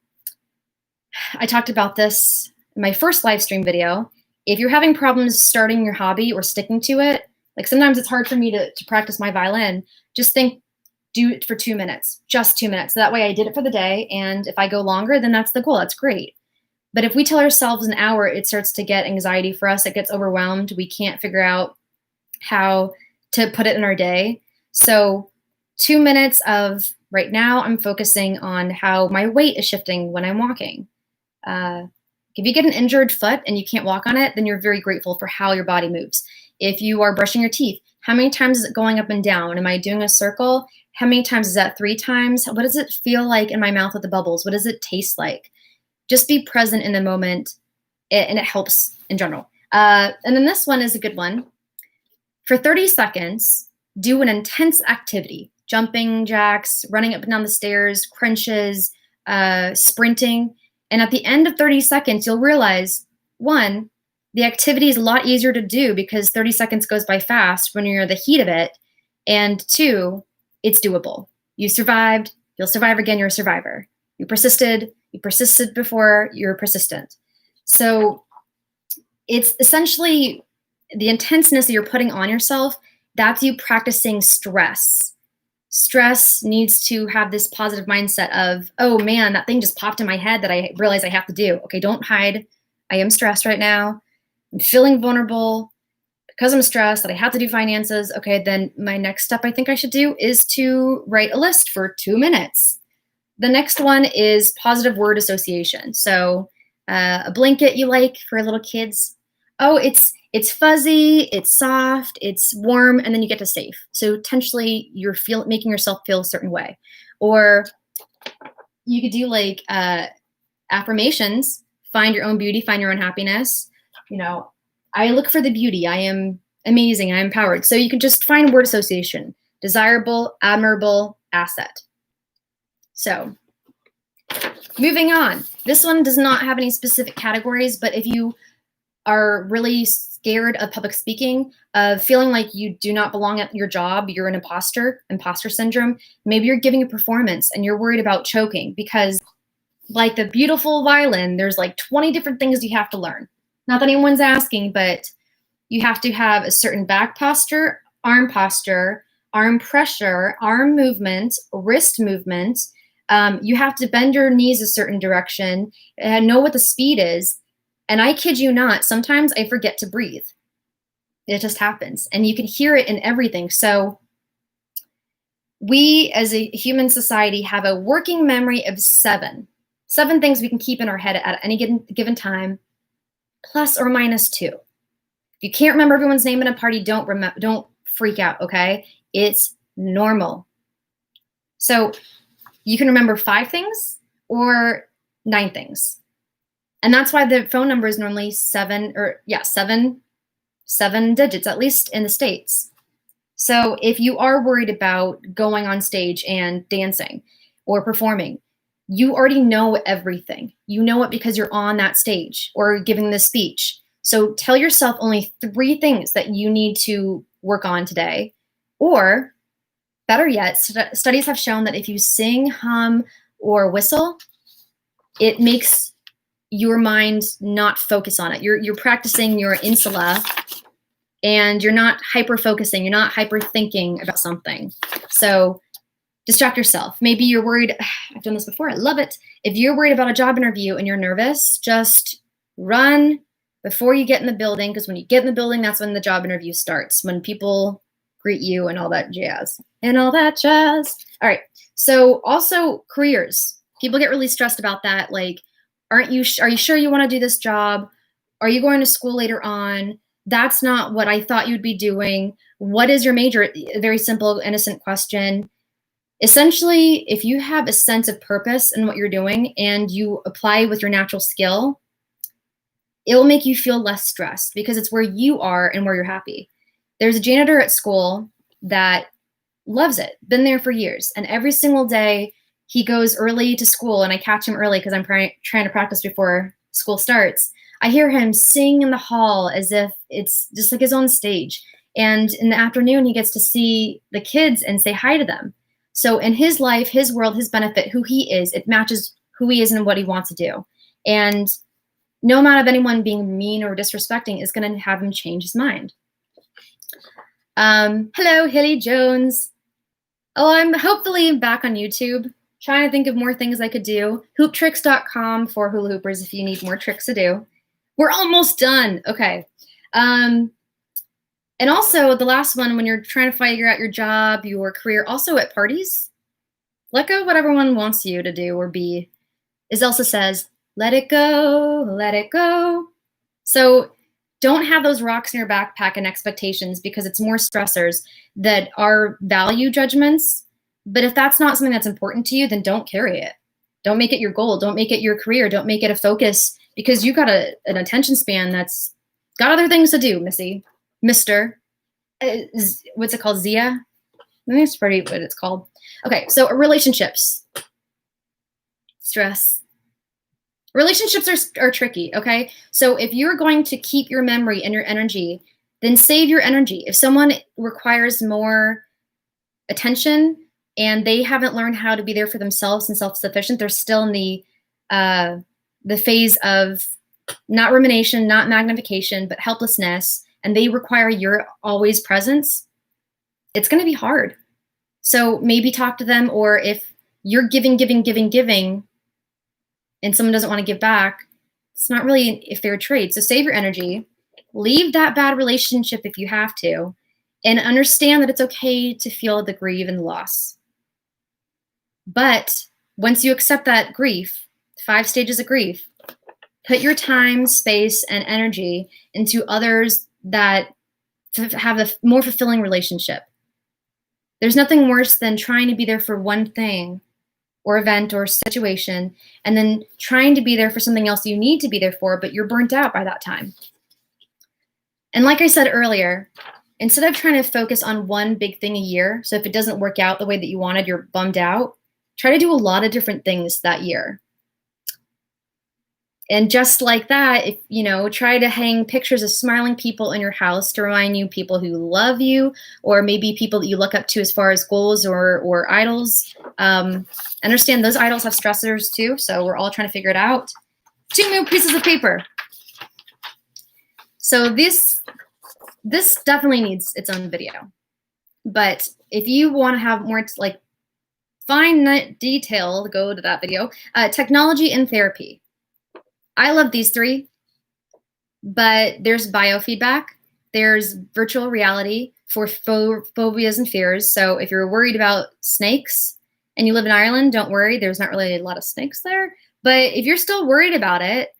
[SPEAKER 1] talked about this in my first live stream video. If you're having problems starting your hobby or sticking to it, like sometimes it's hard for me to practice my violin, just do it for 2 minutes, just 2 minutes. So that way I did it for the day. And if I go longer, then that's the goal. That's great. But if we tell ourselves an hour, it starts to get anxiety for us. It gets overwhelmed. We can't figure out how to put it in our day. So 2 minutes of right now, I'm focusing on how my weight is shifting when I'm walking. If you get an injured foot and you can't walk on it, then you're very grateful for how your body moves. If you are brushing your teeth, how many times is it going up and down? Am I doing a circle? How many times is that? 3 times? What does it feel like in my mouth with the bubbles? What does it taste like? Just be present in the moment, and it helps in general. And then this one is a good one. For 30 seconds, do an intense activity. Jumping jacks, running up and down the stairs, crunches, sprinting. And at the end of 30 seconds, you'll realize, 1, the activity is a lot easier to do because 30 seconds goes by fast when you're in the heat of it. And 2, it's doable. You survived, You'll survive again, you're a survivor. You persisted before, you're persistent. So it's essentially the intenseness that you're putting on yourself, that's you practicing stress. Stress needs to have this positive mindset of, oh man, that thing just popped in my head that I realize I have to do. Okay, don't hide. I am stressed right now. I'm feeling vulnerable because I'm stressed that I have to do finances. Okay, then my next step I think I should do is to write a list for 2 minutes. The next one is positive word association. So a blanket you like for little kids. Oh, it's fuzzy, it's soft, it's warm, and then you get to safe. So potentially you're making yourself feel a certain way. Or you could do like affirmations, find your own beauty, find your own happiness. You know, I look for the beauty. I am amazing. I am empowered. So you can just find word association, desirable, admirable, asset. So moving on. This one does not have any specific categories, but if you are really scared of public speaking, of feeling like you do not belong at your job, you're an imposter syndrome, maybe you're giving a performance and you're worried about choking because like the beautiful violin, there's like 20 different things you have to learn. Not that anyone's asking, but you have to have a certain back posture, arm pressure, arm movement, wrist movement. You have to bend your knees a certain direction and know what the speed is. And I kid you not, sometimes I forget to breathe. It just happens. And you can hear it in everything. So we as a human society have a working memory of seven things we can keep in our head at any given time, plus or minus 2. If you can't remember everyone's name in a party, don't freak out, okay? It's normal. So you can remember 5 things or 9 things. And that's why the phone number is normally 7 digits, at least in the States. So if you are worried about going on stage and dancing or performing, you already know everything. You know it because you're on that stage or giving the speech. So tell yourself only 3 things that you need to work on today. Or better yet, studies have shown that if you sing, hum, or whistle, it makes your mind not focus on it. You're practicing your insula and you're not hyper-focusing. You're not hyper-thinking about something. So distract yourself. Maybe you're worried. I've done this before. I love it. If you're worried about a job interview and you're nervous, just run before you get in the building, because when you get in the building, that's when the job interview starts, when people greet you and all that jazz. All right. So also careers. People get really stressed about that. Like, are you sure you want to do this job? Are you going to school later on? That's not what I thought you'd be doing. What is your major? A very simple, innocent question. Essentially, if you have a sense of purpose in what you're doing and you apply with your natural skill, it will make you feel less stressed because it's where you are and where you're happy. There's a janitor at school that loves it, been there for years, and every single day he goes early to school, and I catch him early because I'm trying to practice before school starts. I hear him sing in the hall as if it's just like his own stage. And in the afternoon, he gets to see the kids and say hi to them. So in his life, his world, his benefit, who he is, it matches who he is and what he wants to do. And no amount of anyone being mean or disrespecting is going to have him change his mind. Hello, Hilly Jones. Oh, I'm hopefully back on YouTube. Trying to think of more things I could do. Hooptricks.com for hula hoopers if you need more tricks to do. We're almost done. Okay. And also the last one, when you're trying to figure out your job, your career, also at parties, let go of what everyone wants you to do or be. As Elsa says, let it go, let it go. So don't have those rocks in your backpack and expectations, because it's more stressors that are value judgments. But if that's not something that's important to you, then don't carry it. Don't make it your goal. Don't make it your career. Don't make it a focus, because you got an attention span that's got other things to do, Mister. What's it called? Zia? I think that's pretty what it's called. Okay, so relationships. Stress. Relationships are tricky, okay? So if you're going to keep your memory and your energy, then save your energy. If someone requires more attention and they haven't learned how to be there for themselves and self-sufficient. They're still in the phase of not rumination, not magnification, but helplessness, and they require your always presence. It's going to be hard. So maybe talk to them, or if you're giving, and someone doesn't want to give back, it's not really a fair trade. So save your energy, leave that bad relationship if you have to, and understand that it's okay to feel the grief and loss. But once you accept that grief, 5 stages of grief, put your time, space, and energy into others that have a more fulfilling relationship. There's nothing worse than trying to be there for one thing or event or situation, and then trying to be there for something else you need to be there for, but you're burnt out by that time. And like I said earlier, instead of trying to focus on one big thing a year, so if it doesn't work out the way that you wanted, you're bummed out, try to do a lot of different things that year. And just like that, if try to hang pictures of smiling people in your house to remind you people who love you, or maybe people that you look up to as far as goals or idols. Understand those idols have stressors too, so we're all trying to figure it out. 2 more pieces of paper. So this definitely needs its own video. But if you want to have more fine detail, go to that video. Technology and therapy. I love these 3, but there's biofeedback, there's virtual reality for phobias and fears. So if you're worried about snakes and you live in Ireland, don't worry, there's not really a lot of snakes there. But if you're still worried about it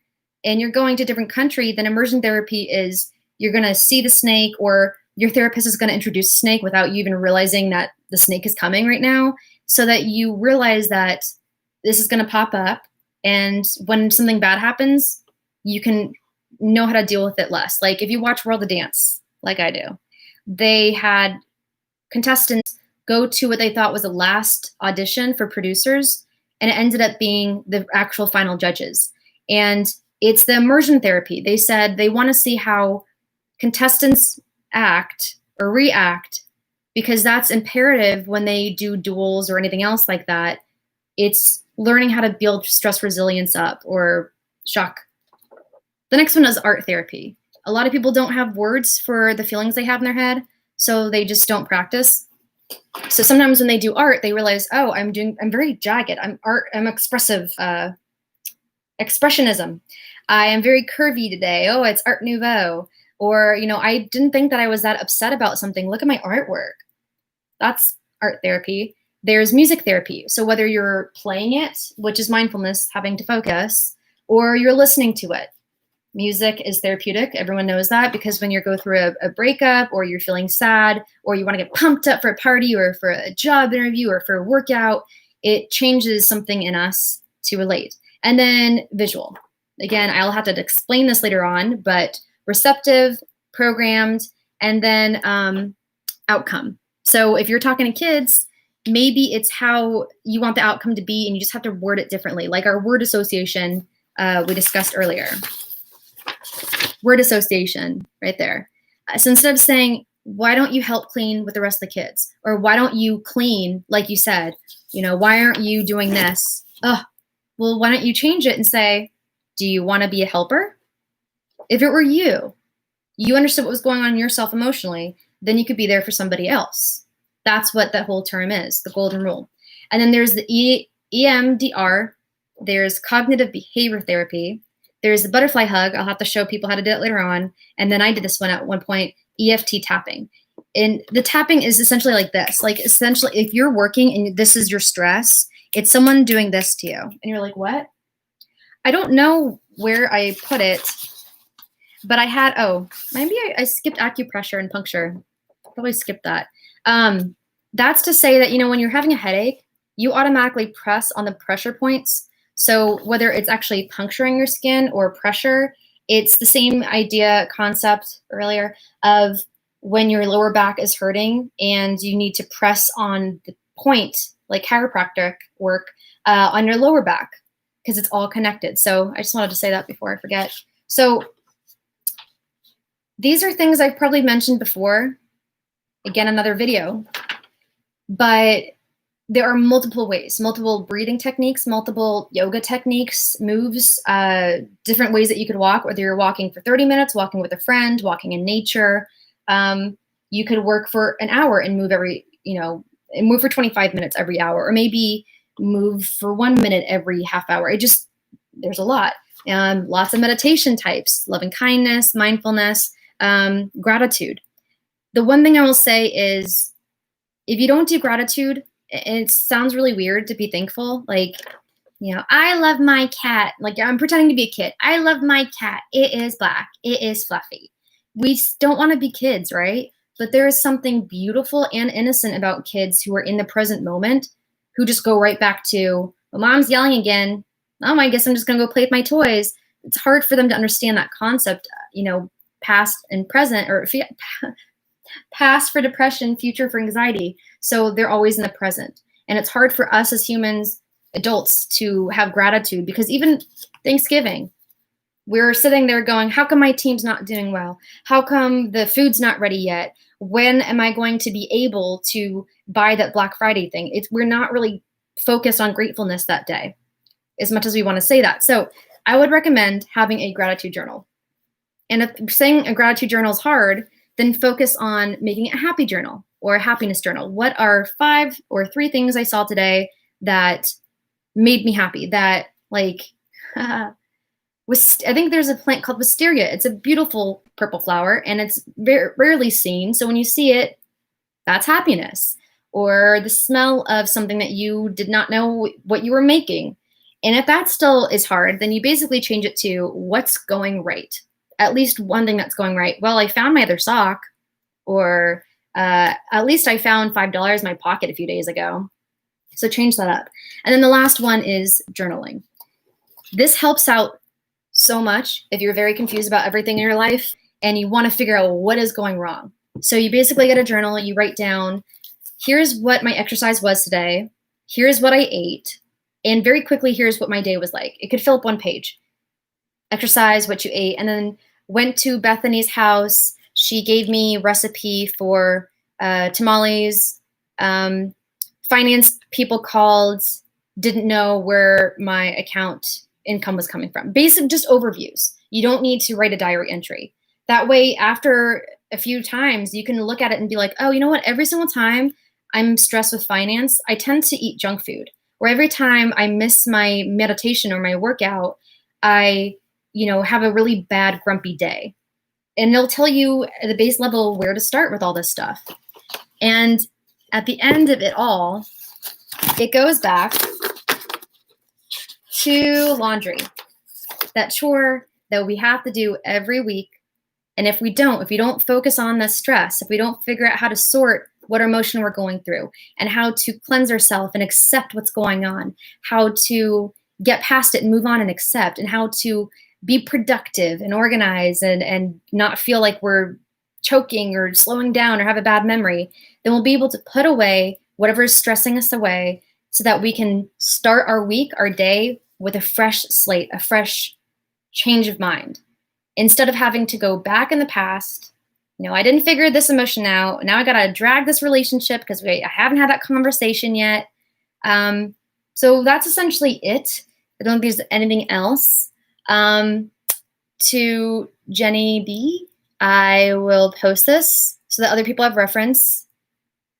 [SPEAKER 1] and you're going to a different country, then immersion therapy is you're going to see the snake, or your therapist is going to introduce snake without you even realizing that the snake is coming right now, so that you realize that this is going to pop up. And when something bad happens, you can know how to deal with it less. Like if you watch World of Dance, like I do, they had contestants go to what they thought was a last audition for producers, and it ended up being the actual final judges. And it's the immersion therapy. They said they want to see how contestants act or react, because that's imperative when they do duels or anything else like that. It's learning how to build stress resilience up, or shock. The next one is art therapy. A lot of people don't have words for the feelings they have in their head, so they just don't practice. So sometimes when they do art, they realize, oh, I'm very jagged. I'm expressive, expressionism. I am very curvy today. Oh, it's Art Nouveau. Or, I didn't think that I was that upset about something. Look at my artwork. That's art therapy. There's music therapy. So whether you're playing it, which is mindfulness, having to focus, or you're listening to it. Music is therapeutic. Everyone knows that, because when you go through a breakup, or you're feeling sad, or you want to get pumped up for a party or for a job interview or for a workout, it changes something in us to relate. And then visual. Again, I'll have to explain this later on, but receptive, programmed, and then outcome. So if you're talking to kids, maybe it's how you want the outcome to be, and you just have to word it differently. Like our word association we discussed earlier. Word association right there. So instead of saying, why don't you help clean with the rest of the kids? Or why don't you clean, like you said, why aren't you doing this? Oh, well, why don't you change it and say, do you want to be a helper? If it were you understood what was going on in yourself emotionally, then you could be there for somebody else. That's what that whole term is, the golden rule. And then there's the EMDR, there's cognitive behavior therapy, there's the butterfly hug. I'll have to show people how to do it later on. And then I did this one at one point, EFT tapping. And the tapping is essentially like this. Like essentially, if you're working and this is your stress, it's someone doing this to you. And you're like, what? I don't know where I put it, but I had, maybe I skipped acupressure and puncture. Probably skipped that. That's to say that, when you're having a headache, you automatically press on the pressure points. So whether it's actually puncturing your skin or pressure, it's the same idea, concept earlier of when your lower back is hurting and you need to press on the point, like chiropractic work, on your lower back, because it's all connected. So I just wanted to say that before I forget. So these are things I've probably mentioned before. Again, another video. But there are multiple ways, multiple breathing techniques, multiple yoga techniques, moves, different ways that you could walk, whether you're walking for 30 minutes, walking with a friend, walking in nature. You could work for an hour and move and move for 25 minutes every hour, or maybe move for 1 minute every half hour. There's a lot. Lots of meditation types, loving kindness, mindfulness, gratitude. The one thing I will say is, if you don't do gratitude, it sounds really weird to be thankful. Like, I love my cat. Like, I'm pretending to be a kid. I love my cat. It is black. It is fluffy. We don't want to be kids, right? But there is something beautiful and innocent about kids who are in the present moment, who just go right back to, well, mom's yelling again. Oh, I guess I'm just going to go play with my toys. It's hard for them to understand that concept, past and present, or past for depression, future for anxiety. So they're always in the present. And it's hard for us as humans, adults, to have gratitude, because even Thanksgiving, we're sitting there going, how come my team's not doing well? How come the food's not ready yet? When am I going to be able to buy that Black Friday thing? We're not really focused on gratefulness that day, as much as we want to say that. So I would recommend having a gratitude journal. And if saying a gratitude journal is hard, then focus on making it a happy journal or a happiness journal. What are 5 or 3 things I saw today that made me happy? That, like, I think there's a plant called wisteria. It's a beautiful purple flower, and it's very rarely seen. So when you see it, that's happiness. Or the smell of something that you did not know what you were making. And if that still is hard, then you basically change it to what's going right. At least one thing that's going right. Well, I found my other sock, or at least I found $5 in my pocket a few days ago. So change that up. And then the last one is journaling. This helps out so much if you're very confused about everything in your life and you want to figure out what is going wrong. So you basically get a journal, you write down, here's what my exercise was today, here's what I ate, and very quickly, here's what my day was like. It could fill up 1 page. Exercise, what you ate, and then went to Bethany's house. She gave me recipe for tamales. Finance people called, didn't know where my account income was coming from. Basic, just overviews. You don't need to write a diary entry. That way, after a few times, you can look at it and be like, oh, you know what? Every single time I'm stressed with finance, I tend to eat junk food. Or every time I miss my meditation or my workout, I have a really bad, grumpy day. And they'll tell you at the base level where to start with all this stuff. And at the end of it all, it goes back to laundry, that chore that we have to do every week. And if we don't focus on the stress, if we don't figure out how to sort what emotion we're going through and how to cleanse ourselves and accept what's going on, how to get past it and move on and accept, and how to be productive and organized and not feel like we're choking or slowing down or have a bad memory, then we'll be able to put away whatever is stressing us away so that we can start our week, our day, with a fresh slate, a fresh change of mind. Instead of having to go back in the past, I didn't figure this emotion out. Now I got to drag this relationship because I haven't had that conversation yet. So that's essentially it. I don't think there's anything else. To Jenny B, I will post this so that other people have reference.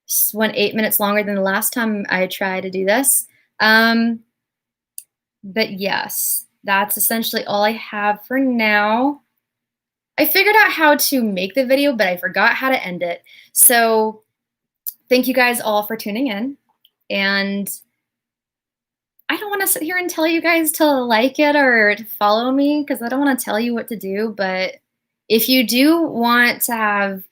[SPEAKER 1] This went 8 minutes longer than the last time I tried to do this. But yes, that's essentially all I have for now. I figured out how to make the video, but I forgot how to end it. So thank you guys all for tuning in. And I don't want to sit here and tell you guys to like it or to follow me, because I don't want to tell you what to do. But if you do want to have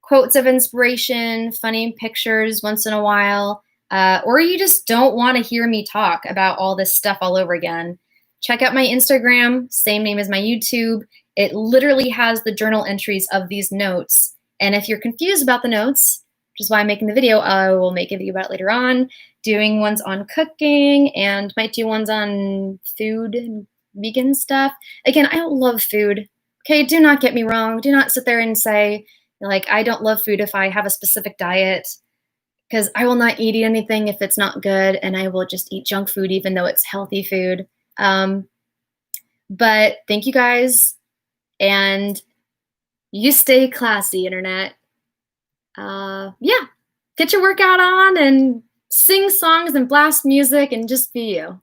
[SPEAKER 1] quotes of inspiration, funny pictures once in a while, or you just don't want to hear me talk about all this stuff all over again, check out my Instagram, same name as my YouTube. It literally has the journal entries of these notes. And if you're confused about the notes, which is why I'm making the video, I will make a video about it later on, doing ones on cooking and might do ones on food and vegan stuff. Again, I love food. Okay, do not get me wrong. Do not sit there and say, like, I don't love food if I have a specific diet. because I will not eat anything if it's not good, and I will just eat junk food even though it's healthy food. But thank you guys, and you stay classy, internet. Yeah, get your workout on and sing songs and blast music and just be you.